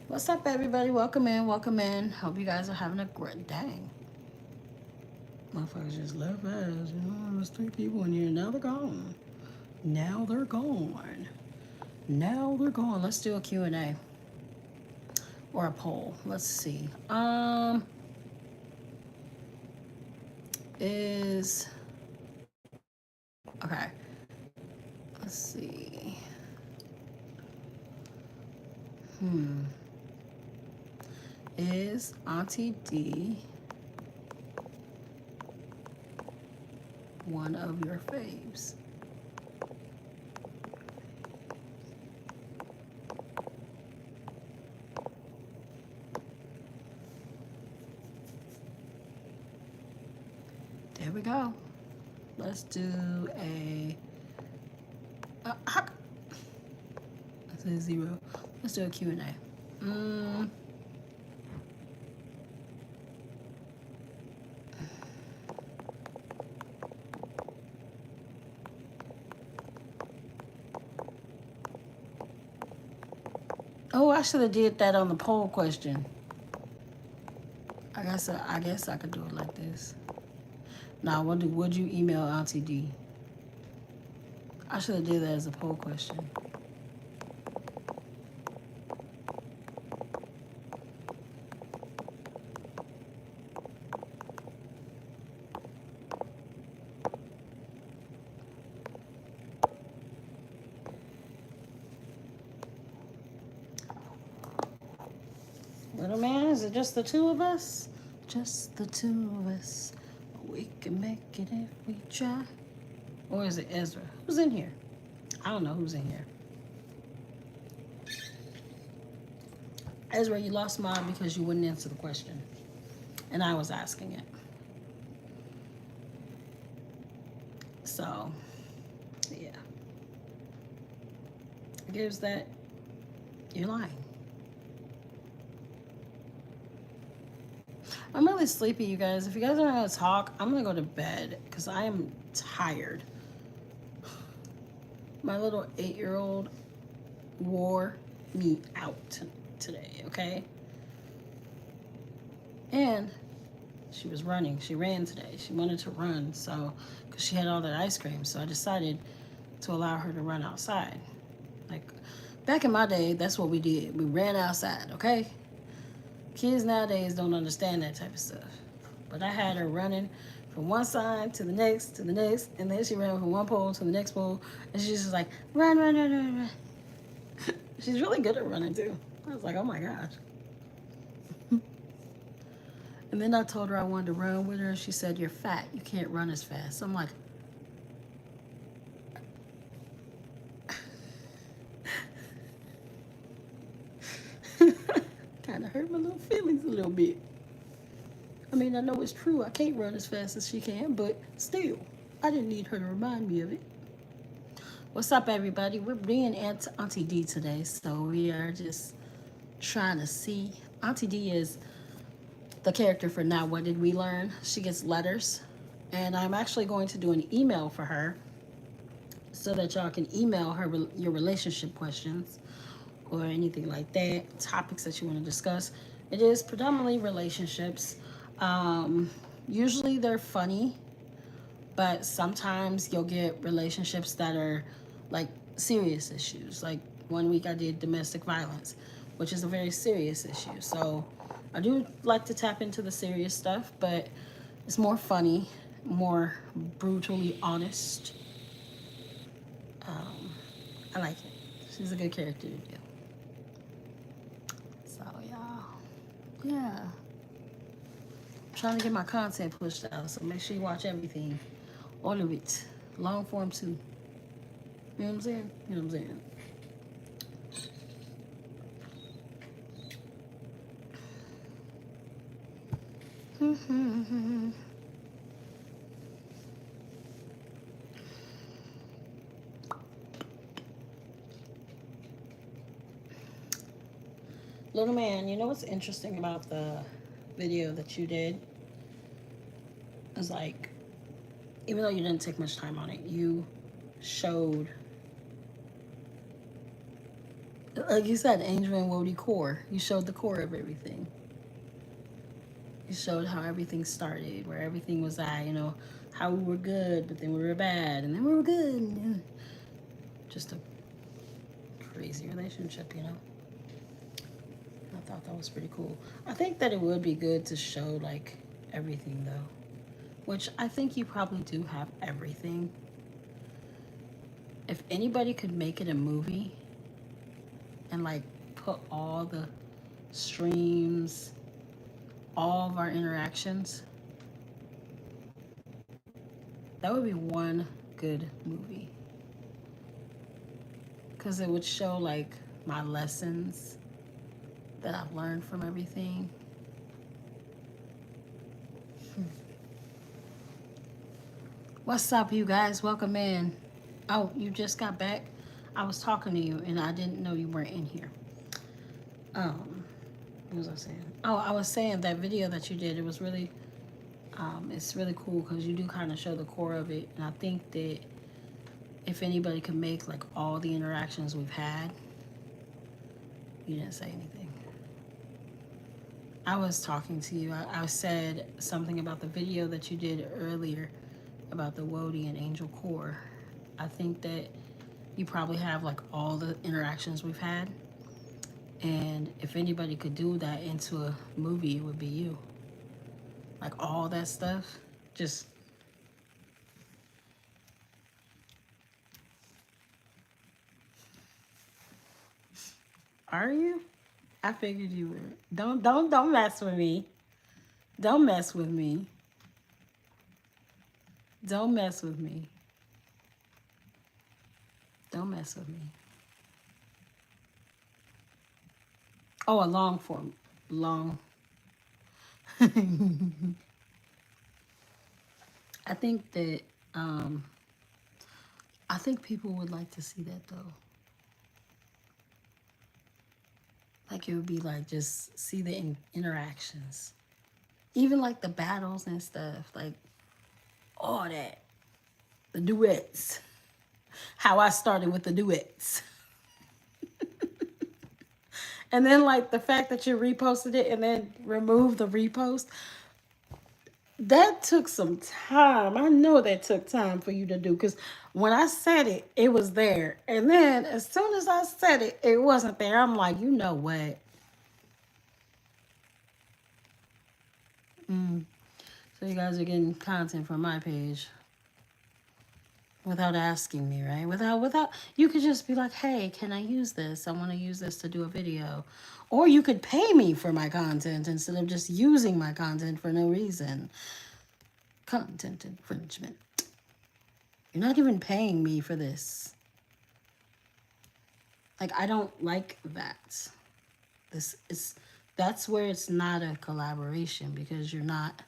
What's up, everybody? Welcome in, welcome in. Hope you guys are having a great day. Motherfuckers just left us. You know, there's 3 people in here. Now they're gone. Now they're gone. Now they're gone. Let's do a Q&A. Or a poll. Let's see. Okay. Let's see. Is Auntie Dee one of your faves? There we go. Let's do a. Let's do 0. Let's do a Q&A. Oh, I should have did that on the poll question. I guess I could do it like this. Now, would you email Auntie Dee? I should have did that as a poll question. Little man, is it just the 2 of us? Just the 2 of us. We can make it if we try. Or is it Ezra? Who's in here? I don't know who's in here. Ezra, you lost mine because you wouldn't answer the question. And I was asking it. So, yeah. It gives that you're lying. I'm really sleepy, you guys. If you guys don't know how to talk, I'm going to go to bed because I am tired. My little 8-year-old wore me out today, okay? And She was running. She ran today. She wanted to run, so because she had all that ice cream. So I decided to allow her to run outside. Like back in my day, that's what we did. We ran outside. Okay. Kids nowadays don't understand that type of stuff. But I had her running from one side to the next, and then she ran from one pole to the next pole, and she's just like, run, run, run, run, run. She's really good at running too. I was like, oh my gosh. And then I told her I wanted to run with her. She said, you're fat. You can't run as fast. So I'm like, kind of hurt my little feelings a little bit. I mean, I know it's true. I can't run as fast as she can, but still, I didn't need her to remind me of it. What's up, everybody? We're being Auntie Dee today, so we are just trying to see. Auntie Dee is the character for Now What Did We Learn? She gets letters, and I'm actually going to do an email for her so that y'all can email her your relationship questions or anything like that, topics that you want to discuss. It is predominantly relationships. Usually they're funny, but sometimes you'll get relationships that are like serious issues. Like 1 week I did domestic violence, which is a very serious issue. So I do like to tap into the serious stuff, but it's more funny, more brutally honest. I like it. She's a good character to do. So y'all, yeah. I'm trying to get my content pushed out, so make sure you watch everything. All of it. Long form too. You know what I'm saying? You know what I'm saying? Little man, you know what's interesting about the video that you did? It's like, even though you didn't take much time on it, you showed, like you said, Angel and Wody core. You showed the core of everything. You showed how everything started, where everything was at, you know, how we were good, but then we were bad, and then we were good. Just a crazy relationship, you know? I thought that was pretty cool. I think that it would be good to show, like, everything, though. Which I think you probably do have everything. If anybody could make it a movie and, like, put all the streams, all of our interactions, that would be one good movie. Because it would show, like, my lessons that I've learned from everything. What's up, you guys? Welcome in. Oh, you just got back? I was talking to you and I didn't know you weren't in here. What was I saying? Oh, I was saying that video that you did, it was really, it's really cool because you do kind of show the core of it. And I think that if anybody could make like all the interactions we've had, you didn't say anything. I was talking to you. I said something about the video that you did earlier about the Wody and Angel core. I think that you probably have like all the interactions we've had. And if anybody could do that into a movie, it would be you. Like all that stuff. Just. Are you? I figured you were. Don't mess with me. Don't mess with me. Don't mess with me. Don't mess with me. Oh, a long form. Long. I think that, I think people would like to see that though. Like it would be like, just see the interactions. Even like the battles and stuff. Like all that. The duets. How I started with the duets. And then like the fact that you reposted it and then removed the repost. That took some time. I know that took time for you to do because when I said it, it was there. And then as soon as I said it, it wasn't there. I'm like, you know what? So you guys are getting content from my page without asking me, right? Without you could just be like, "Hey, can I use this? I want to use this to do a video." Or you could pay me for my content instead of just using my content for no reason. Content infringement. You're not even paying me for this. Like I don't like that. This is that's where it's not a collaboration because you're not.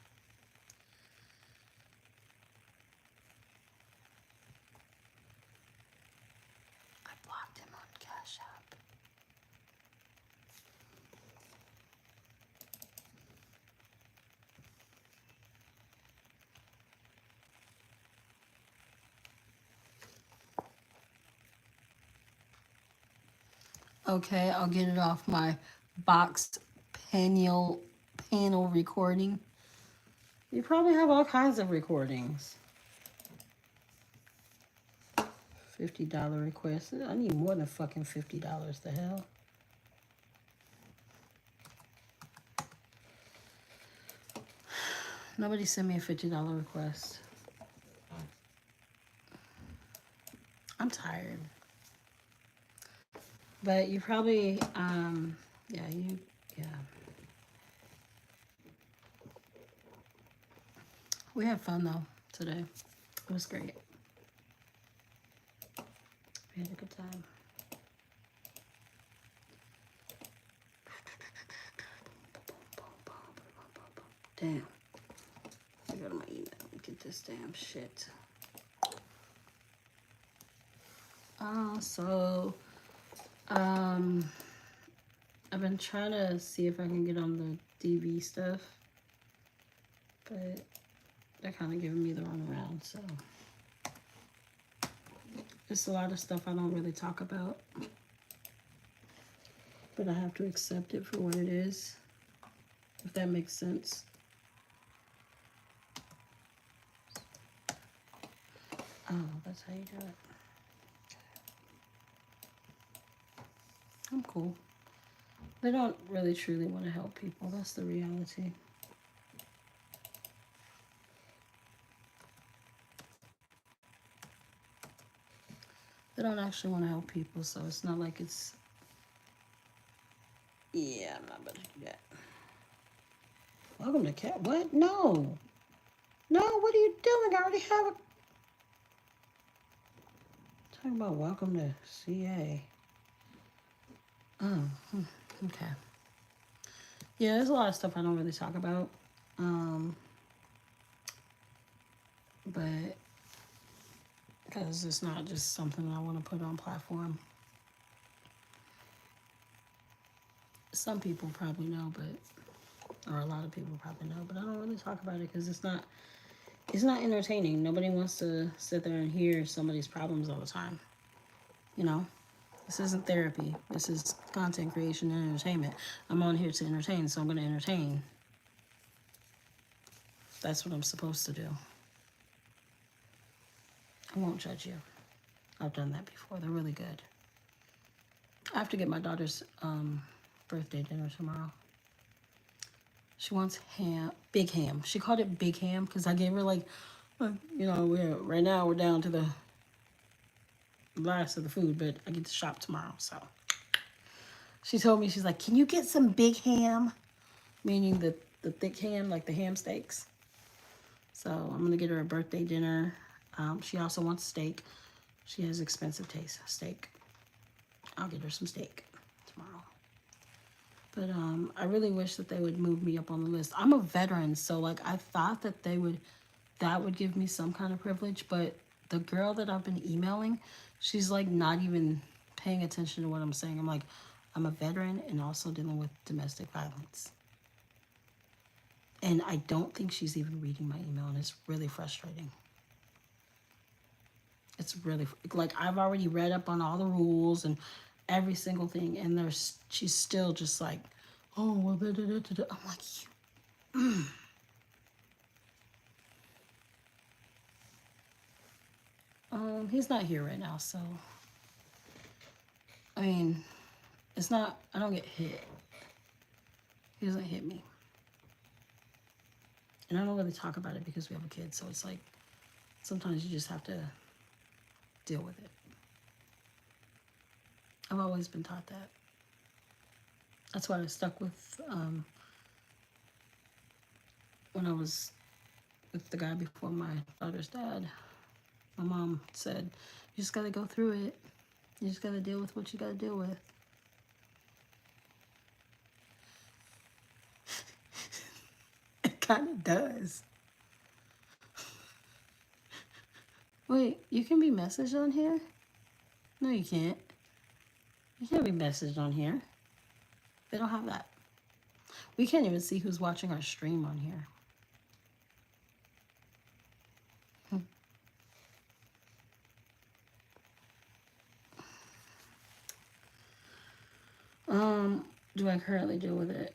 I blocked him on Cash App. Okay, I'll get it off my boxed panel recording. You probably have all kinds of recordings. $50 request. I need more than fucking $50. The hell? Nobody sent me a $50 request. I'm tired. But you probably, yeah. We had fun though today. It was great. We had a good time. Damn. I go to my email and get this damn shit. I've been trying to see if I can get on the DV stuff, but they're kind of giving me the runaround, so it's a lot of stuff I don't really talk about, but I have to accept it for what it is, if that makes sense. Oh, that's how you do it. I'm cool. They don't really truly want to help people. That's the reality. They don't actually want to help people, so it's not like it's... Yeah, I'm not about to do that. Welcome to Cat. What? No. No, what are you doing? I already have a... Talking about welcome to CA. Oh, okay. Yeah, there's a lot of stuff I don't really talk about. But because it's not just something I want to put on platform. Some people probably know, but or a lot of people probably know, but I don't really talk about it because it's not entertaining. Nobody wants to sit there and hear somebody's problems all the time. You know, this isn't therapy. This is content creation and entertainment. I'm on here to entertain, so I'm going to entertain. That's what I'm supposed to do. I won't judge you. I've done that before. They're really good. I have to get my daughter's birthday dinner tomorrow. She wants ham, big ham. She called it big ham because I gave her like, you know, right now we're down to the last of the food, but I get to shop tomorrow. So she told me, she's like, can you get some big ham? Meaning the thick ham, like the ham steaks. So I'm going to get her a birthday dinner. She also wants steak. She has expensive taste, steak. I'll get her some steak tomorrow. But I really wish that they would move me up on the list. I'm a veteran, so like I thought that that would give me some kind of privilege, but the girl that I've been emailing, she's like not even paying attention to what I'm saying. I'm like, I'm a veteran and also dealing with domestic violence. And I don't think she's even reading my email, and it's really frustrating. It's really, like, I've already read up on all the rules and every single thing, and she's still just like, oh, well, I'm like, He's not here right now, so I mean, it's not. I don't get hit. He doesn't hit me, and I don't really talk about it because we have a kid. So it's like sometimes you just have to deal with it. I've always been taught that. That's why I stuck with when I was with the guy before my daughter's dad. My mom said, "You just gotta go through it. You just gotta deal with what you gotta deal with." It kind of does. Wait, you can be messaged on here? No, you can't. You can't be messaged on here. They don't have that. We can't even see who's watching our stream on here. Do I currently deal with it?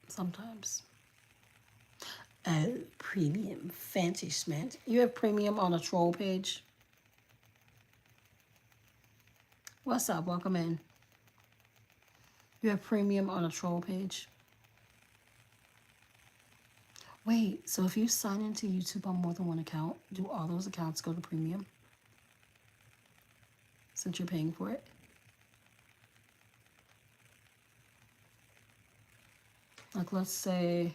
Sometimes. Oh, premium. Fancy schmancy. You have premium on a troll page? What's up? Welcome in. You have premium on a troll page? Wait, so if you sign into YouTube on more than one account, do all those accounts go to premium? Since you're paying for it? Like, let's say,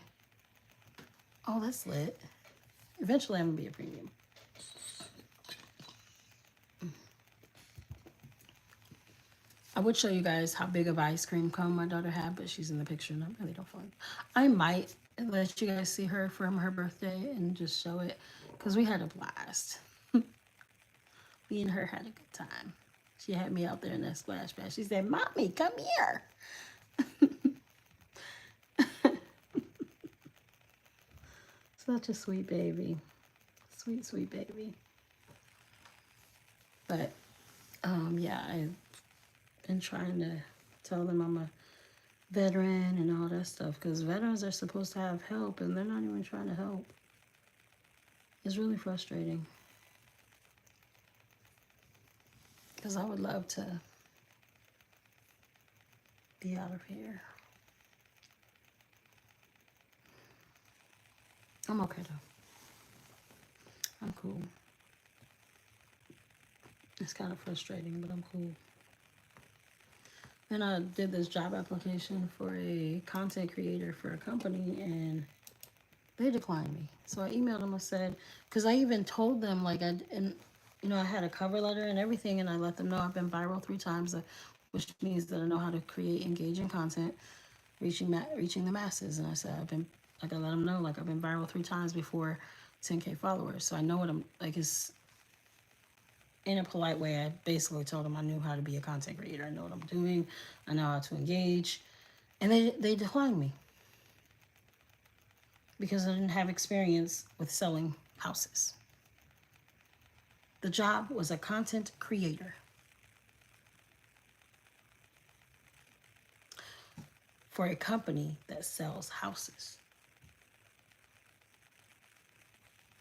oh, that's lit. Eventually, I'm gonna be a premium. I would show you guys how big of ice cream cone my daughter had, but she's in the picture and I really don't feel like. I might let you guys see her from her birthday and just show it, because we had a blast. Me and her had a good time. She had me out there in that splash pad. She said, "Mommy, come here." Such a sweet baby. Sweet, sweet baby. But, yeah, I've been trying to tell them I'm a veteran and all that stuff, because veterans are supposed to have help and they're not even trying to help. It's really frustrating. Because I would love to be out of here. I'm okay though. I'm cool. It's kind of frustrating, but I'm cool. Then I did this job application for a content creator for a company and they declined me. So I emailed them. I said, because I even told them, like, I had a cover letter and everything, and I let them know I've been viral 3 times, which means that I know how to create engaging content, reaching the masses. And I said, I let them know, like, I've been viral 3 times before 10K followers. So I know what I'm, like, it's in a polite way. I basically told them I knew how to be a content creator. I know what I'm doing. I know how to engage. And they declined me because I didn't have experience with selling houses. The job was a content creator for a company that sells houses.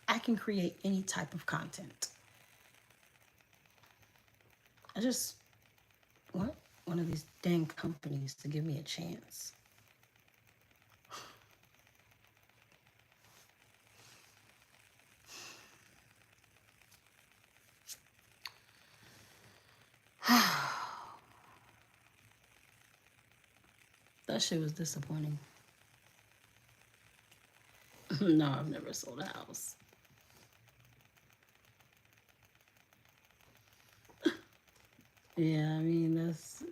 I can create any type of content. I just want one of these dang companies to give me a chance. That shit was disappointing. No, I've never sold a house. Yeah, I mean, that's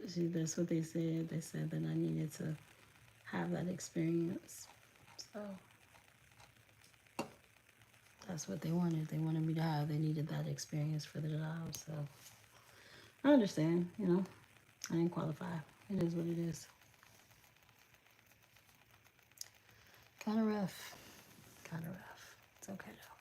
what they said. They said that I needed to have that experience. So that's what they wanted. They wanted me to have. They needed that experience for the job. So I understand, I didn't qualify. It is what it is. Kind of rough. Kind of rough. It's okay though.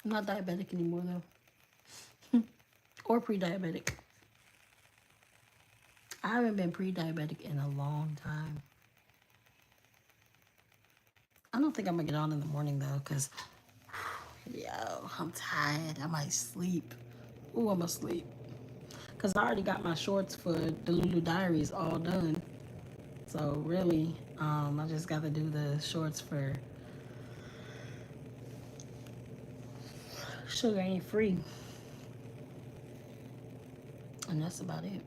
I'm not diabetic anymore though. or pre-diabetic. I haven't been pre-diabetic in a long time. I don't think I'm gonna get on in the morning though, cause yo, I'm tired. I might sleep. Ooh, I'm gonna sleep. Cause I already got my shorts for the Lulu Diaries all done. So really, I just got to do the shorts for Sugar Ain't Free, and that's about it.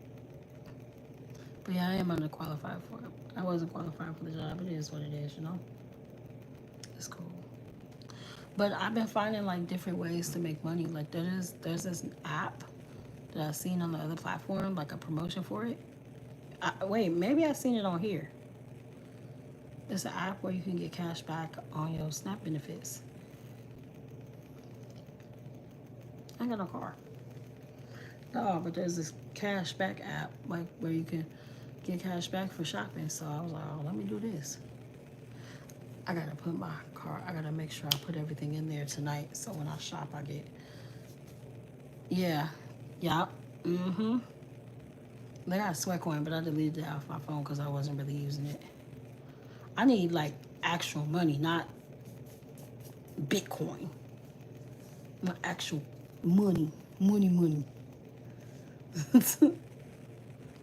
But yeah, I am underqualified for it. I wasn't qualified for the job. It is what it is, you know. It's cool. But I've been finding like different ways to make money. Like there's this app that I've seen on the other platform, like a promotion for it. Wait, maybe I've seen it on here. It's an app where you can get cash back on your SNAP benefits. I got no car. No, but there's this cash back app like where you can get cash back for shopping. So I was like, oh, let me do this. I gotta put my car. I gotta make sure I put everything in there tonight. So when I shop, I get. Yeah, yeah. They got Sweatcoin, but I deleted it off my phone because I wasn't really using it. I need like actual money, not Bitcoin. Not actual money. Money.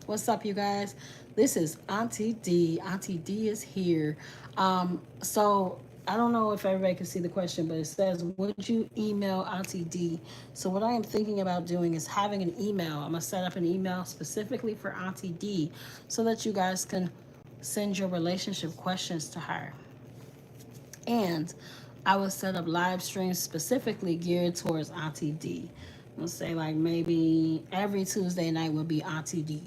What's up, you guys? This is Auntie Dee. Auntie Dee is here. So I don't know if everybody can see the question, but it says, would you email Auntie Dee? So what I am thinking about doing is having an email. I'm gonna set up an email specifically for Auntie Dee so that you guys can send your relationship questions to her. And I will set up live streams specifically geared towards Auntie Dee. Let's say like maybe every Tuesday night will be Auntie Dee.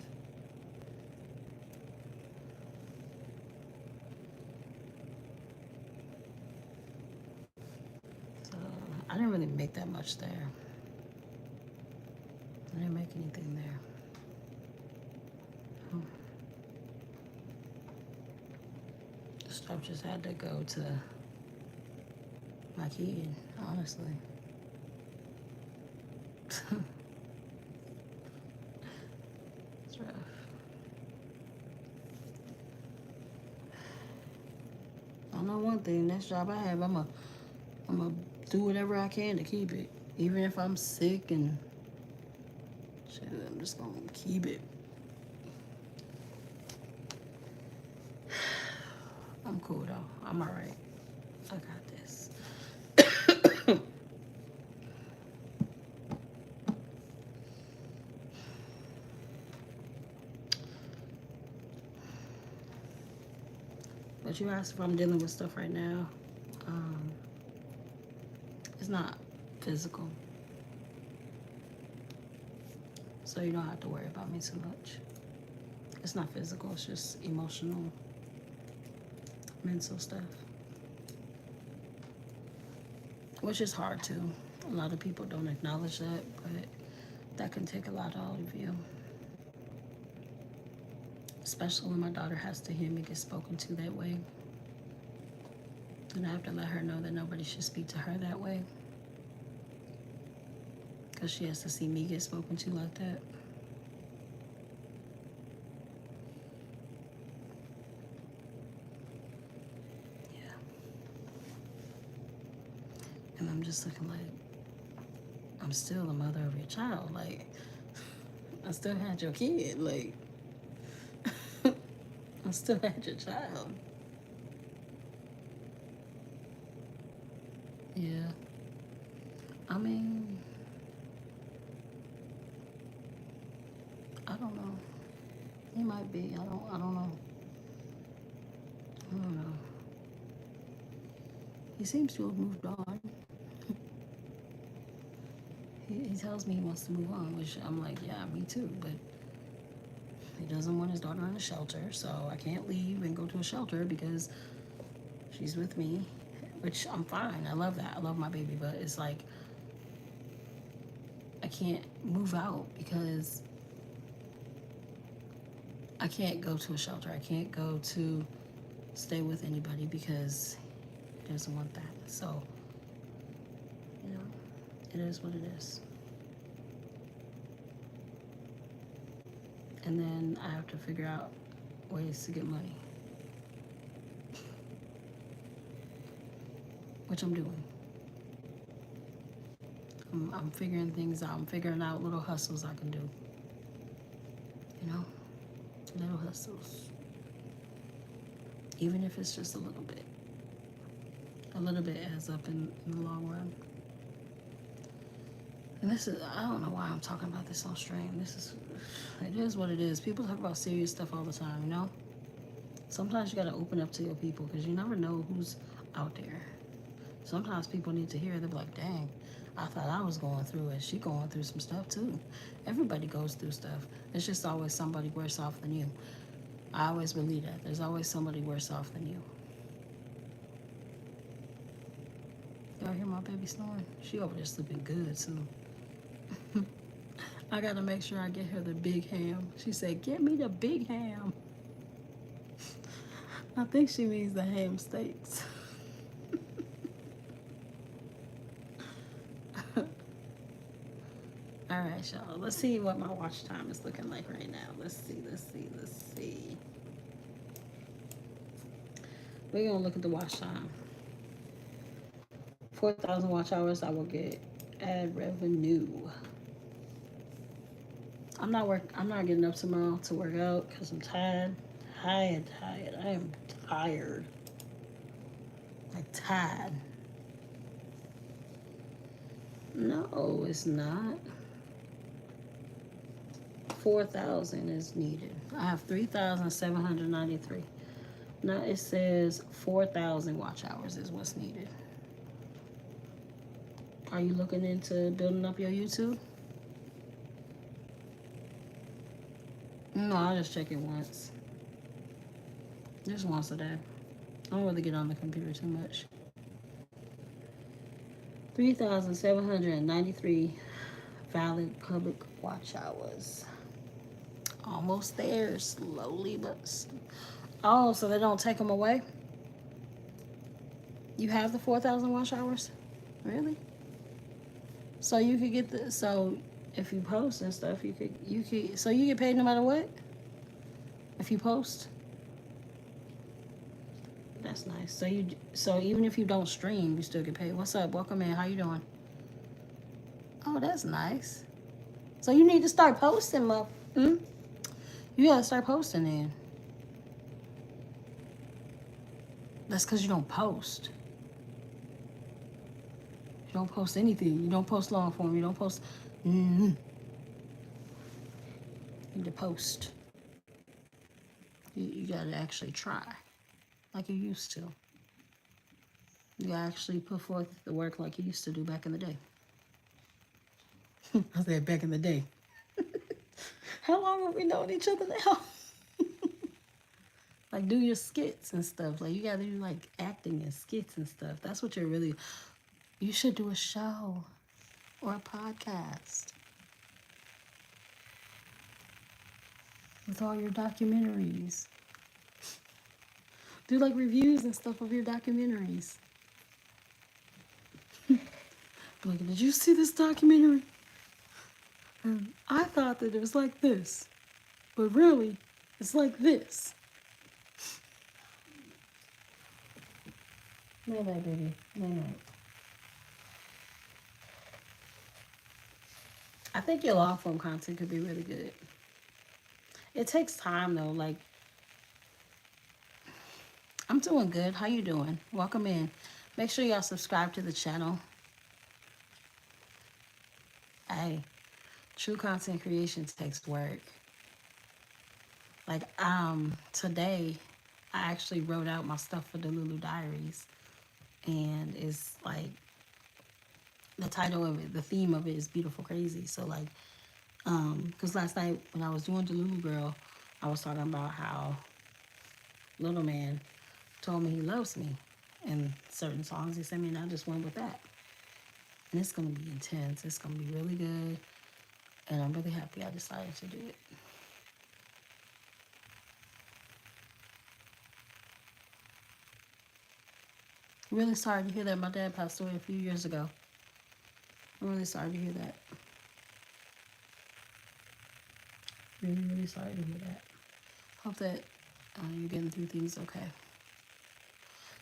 So I didn't really make that much there. I didn't make anything there. Stuff just had to go to my kid, honestly. It's rough. I know one thing, next job I have, I'm gonna do whatever I can to keep it. Even if I'm sick and shit, I'm just gonna keep it. I'm cool though. I'm alright. I got this. But you asked if I'm dealing with stuff right now. It's not physical. So you don't have to worry about me too much. It's not physical, it's just emotional, mental stuff. Which is hard too. A lot of people don't acknowledge that, but that can take a lot out of you. Especially when my daughter has to hear me get spoken to that way. And I have to let her know that nobody should speak to her that way. Because she has to see me get spoken to like that. Yeah. And I'm just looking like, I'm still the mother of your child. Like, I still had your kid. Like, I still had your child. Yeah. I mean, I don't know. He might be. I don't know. I don't know. He seems to have moved on. He tells me he wants to move on, which I'm like, yeah, me too. But he doesn't want his daughter in a shelter, so I can't leave and go to a shelter because she's with me, which I'm fine. I love that. I love my baby, but it's like I can't move out because I can't go to a shelter. I can't go to stay with anybody because he doesn't want that. So, you know, it is what it is. And then I have to figure out ways to get money, which I'm doing. I'm figuring things out. I'm figuring out little hustles I can do. You know, little hustles. Even if it's just a little bit. A little bit adds up in the long run. And this is, I don't know why I'm talking about this on stream. It is what it is. People talk about serious stuff all the time, you know? Sometimes you gotta open up to your people because you never know who's out there. Sometimes people need to hear it. They're like, dang, I thought I was going through it. She going through some stuff too. Everybody goes through stuff. It's just always somebody worse off than you. I always believe that. There's always somebody worse off than you. Y'all hear my baby snoring? She over there sleeping good too. I gotta make sure I get her the big ham. She said, get me the big ham. I think she means the ham steaks. All right, y'all. Let's see what my watch time is looking like right now. Let's see. We're gonna look at the watch time. 4,000 watch hours, I will get ad revenue. I'm not getting up tomorrow to work out because I'm tired. I am tired. Like tired. No, it's not. 4,000 is needed. I have 3,793. Now it says 4,000 watch hours is what's needed. Are you looking into building up your YouTube? No, I'll just check it once. Just once a day. I don't really get on the computer too much. 3,793 valid public watch hours. Almost there, slowly but... Oh, so they don't take them away? You have the 4,000 watch hours? Really? So you could get the... So if you post and stuff, you could... So you get paid no matter what? If you post? That's nice. So even if you don't stream, you still get paid. What's up? Welcome in. How you doing? Oh, that's nice. So you need to start posting, You gotta start posting then. That's because you don't post. You don't post anything. You don't post long form. You don't post. You need to post. You gotta actually try, like you used to. You gotta actually put forth the work like you used to do back in the day. I said back in the day. How long have we known each other now? Like do your skits and stuff. Like you gotta do like acting and skits and stuff. That's what you're really... You should do a show or a podcast with all your documentaries. Do like reviews and stuff of your documentaries. Like, did you see this documentary? And I thought that it was like this, but really, it's like this. Night night, baby. Night night. I think your long form content could be really good. It takes time though. Like, I'm doing good. How you doing? Welcome in. Make sure y'all subscribe to the channel. Hey, true content creation takes work. Like, today, I actually wrote out my stuff for the Lulu Diaries. And it's like, the title of it, the theme of it is Beautiful Crazy. So like, because last night when I was doing the Lulu Girl, I was talking about how Little Man told me he loves me in certain songs he sent me, and I just went with that. And it's going to be intense. It's going to be really good. And I'm really happy I decided to do it. Really sorry to hear that my dad passed away a few years ago. I'm really sorry to hear that. Really, really sorry to hear that. Hope that you're getting through things okay.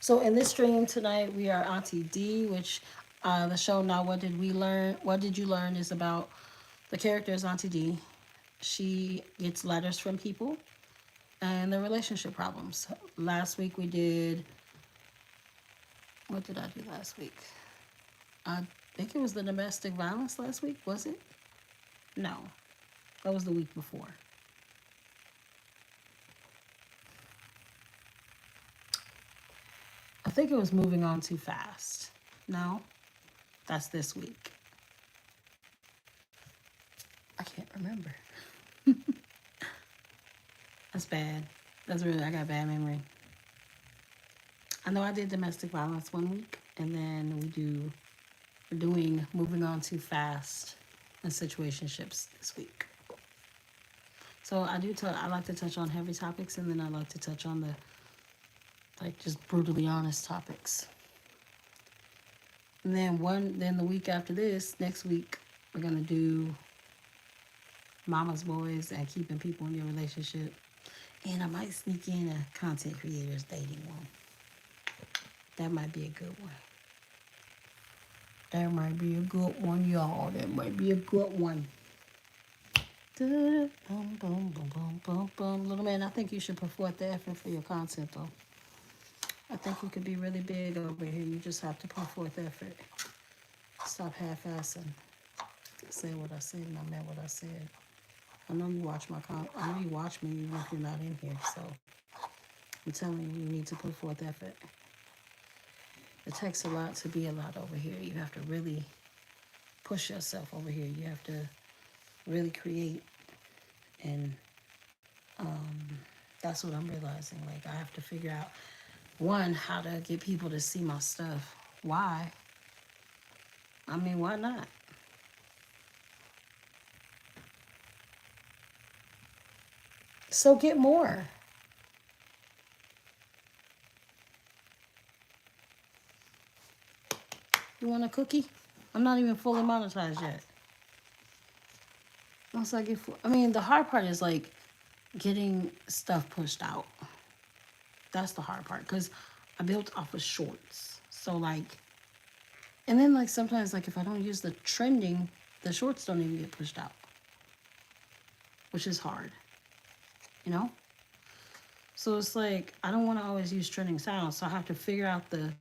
So in this stream tonight, we are Auntie D, which the show Now What Did We Learn? What Did You Learn is about the character is Auntie D. She gets letters from people and their relationship problems. Last week we did, what did I do last week? I think it was the domestic violence last week, was it? No, that was the week before. I think it was moving on too fast. No, that's this week. I can't remember. That's bad. That's really, I got bad memory. I know I did domestic violence one week, and then we're doing moving on too fast and situationships this week. So I like to touch on heavy topics, and then I like to touch on the just brutally honest topics. And then the week after this, next week, we're gonna do mama's boys and keeping people in your relationship. And I might sneak in a content creators dating one. That might be a good one. That might be a good one, y'all. That might be a good one. Little man, I think you should put forth the effort for your content, though. I think you could be really big over here. You just have to put forth effort. Stop half-assing. Say what I said, and I meant what I said. I know you watch I know you watch me even if you're not in here. So I'm telling you, you need to put forth effort. It takes a lot to be a lot over here. You have to really push yourself over here. You have to really create, and that's what I'm realizing. Like, I have to figure out, one, how to get people to see my stuff. Why? I mean, why not? So get more. You want a cookie? I'm not even fully monetized yet. Once I get I mean, the hard part is like getting stuff pushed out. That's the hard part, because I built off of shorts. So like, and then like sometimes like if I don't use the trending, the shorts don't even get pushed out, which is hard, you know? So it's like, I don't want to always use trending sounds. So I have to figure out the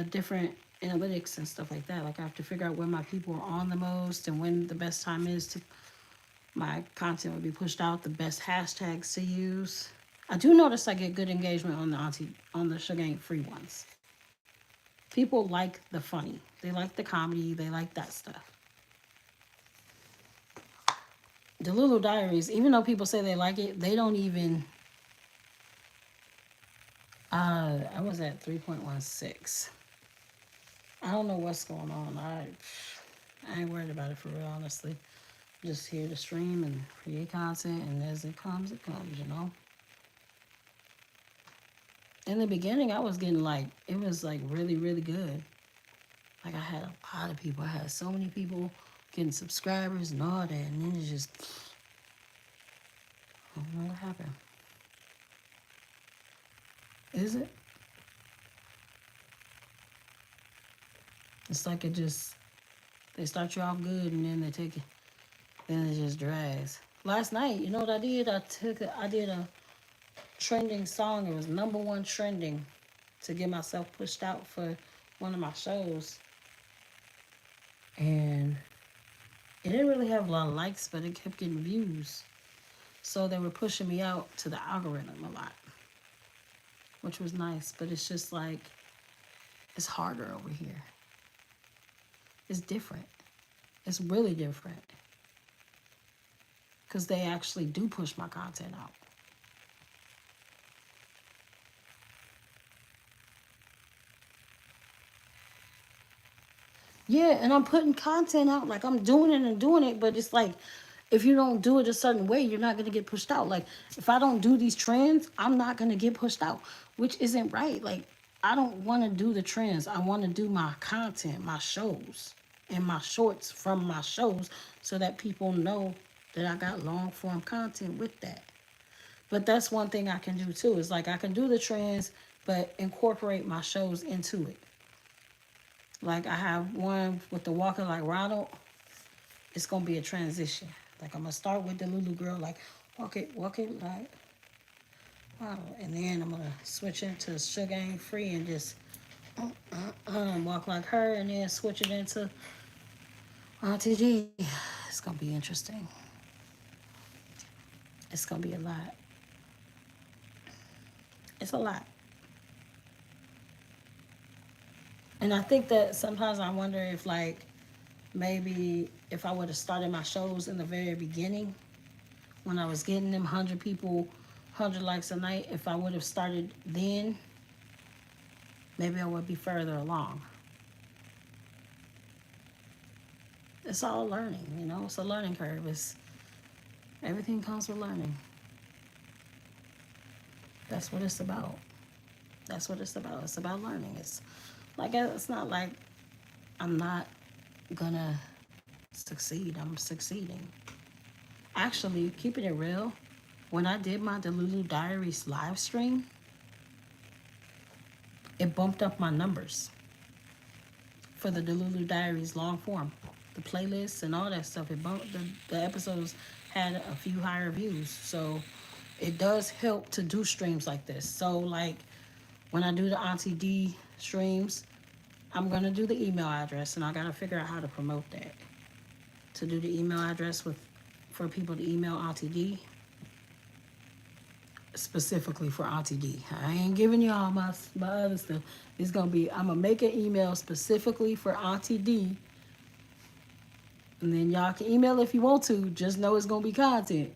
different analytics and stuff like that. Like, I have to figure out when my people are on the most and when the best time is to my content will be pushed out, the best hashtags to use. I do notice I get good engagement on the Sugar Ain't Free ones. People like the funny. They like the comedy. They like that stuff. The Lulu Diaries, even though people say they like it, they don't even. I was at 3.16. I don't know what's going on. I ain't worried about it for real, honestly. Just here to stream and create content, and as it comes, you know? In the beginning, I was getting like, it was like really, really good. Like, I had a lot of people. I had so many people getting subscribers and all that, and then it's just, I don't know what happened. Is it? It's like they start you off good, and then they take it, then it just drags. Last night, you know what I did? I did a trending song. It was #1 trending to get myself pushed out for one of my shows. And it didn't really have a lot of likes, but it kept getting views. So they were pushing me out to the algorithm a lot, which was nice. But it's just like, it's harder over here. It's different. It's really different. Because they actually do push my content out. Yeah, and I'm putting content out. Like, I'm doing it, but it's like, if you don't do it a certain way, you're not going to get pushed out. Like, if I don't do these trends, I'm not going to get pushed out, which isn't right. Like, I don't want to do the trends. I want to do my content, my shows, and my shorts from my shows so that people know that I got long form content with that. But that's one thing I can do too. Is like I can do the trends, but incorporate my shows into it. Like I have one with the Walking Like Ronald. It's gonna be a transition. Like I'm gonna start with the Lulu girl, like walk it like Ronald, and then I'm gonna switch into Sugar Ain't Free and just walk like her, and then switch it into Auntie Dee. It's gonna be interesting. It's gonna be a lot. It's a lot. And I think that sometimes I wonder if like maybe if I would have started my shows in the very beginning when I was getting them 100 people, 100 likes a night, if I would have started then, maybe I would be further along. It's all learning, you know. It's a learning curve. Everything comes with learning. That's what it's about. That's what it's about. It's about learning. It's not like I'm not gonna succeed. I'm succeeding. Actually, keeping it real, when I did my Delulu Diaries live stream, it bumped up my numbers for the Delulu Diaries long form. The playlists and all that stuff, it bumped the episodes had a few higher views. So it does help to do streams like this. So like when I do the Auntie D streams, I'm gonna do the email address, and I gotta figure out how to promote that. To do the email address for people to email Auntie D, specifically for Auntie D. I ain't giving you all my other stuff. It's gonna be I'm gonna make an email specifically for Auntie D, and then y'all can email if you want to. Just know it's gonna be content.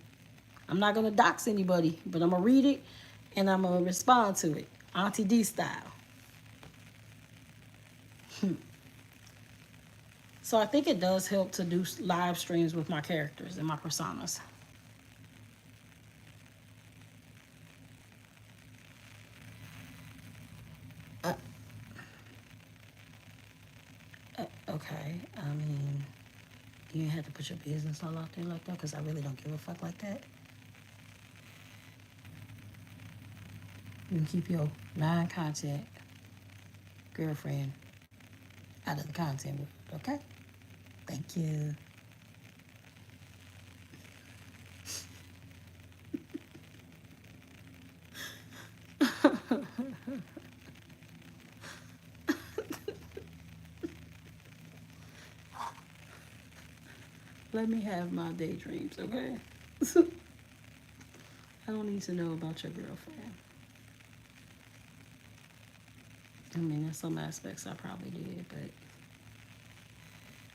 I'm not gonna dox anybody, but I'm gonna read it and I'm gonna respond to it, Auntie D style. So I think it does help to do live streams with my characters and my personas. Okay, I mean, you ain't have to put your business all out there like that, because I really don't give a fuck like that. You can keep your non-content girlfriend out of the content world, okay? Thank you. Let me have my daydreams, okay? I don't need to know about your girlfriend. I mean, in some aspects I probably did, but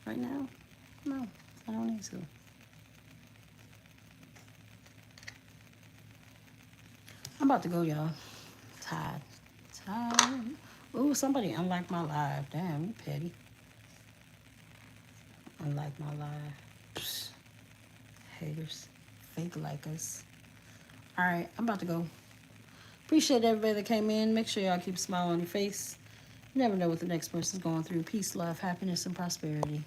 right now, no, I don't need to. I'm about to go, y'all. Tired. Ooh, somebody unliked my live. Damn, you petty. Unlike my live. Psst. Haters. Fake likers. Alright, I'm about to go. Appreciate everybody that came in. Make sure y'all keep a smile on your face. You never know what the next person's going through. Peace, love, happiness, and prosperity.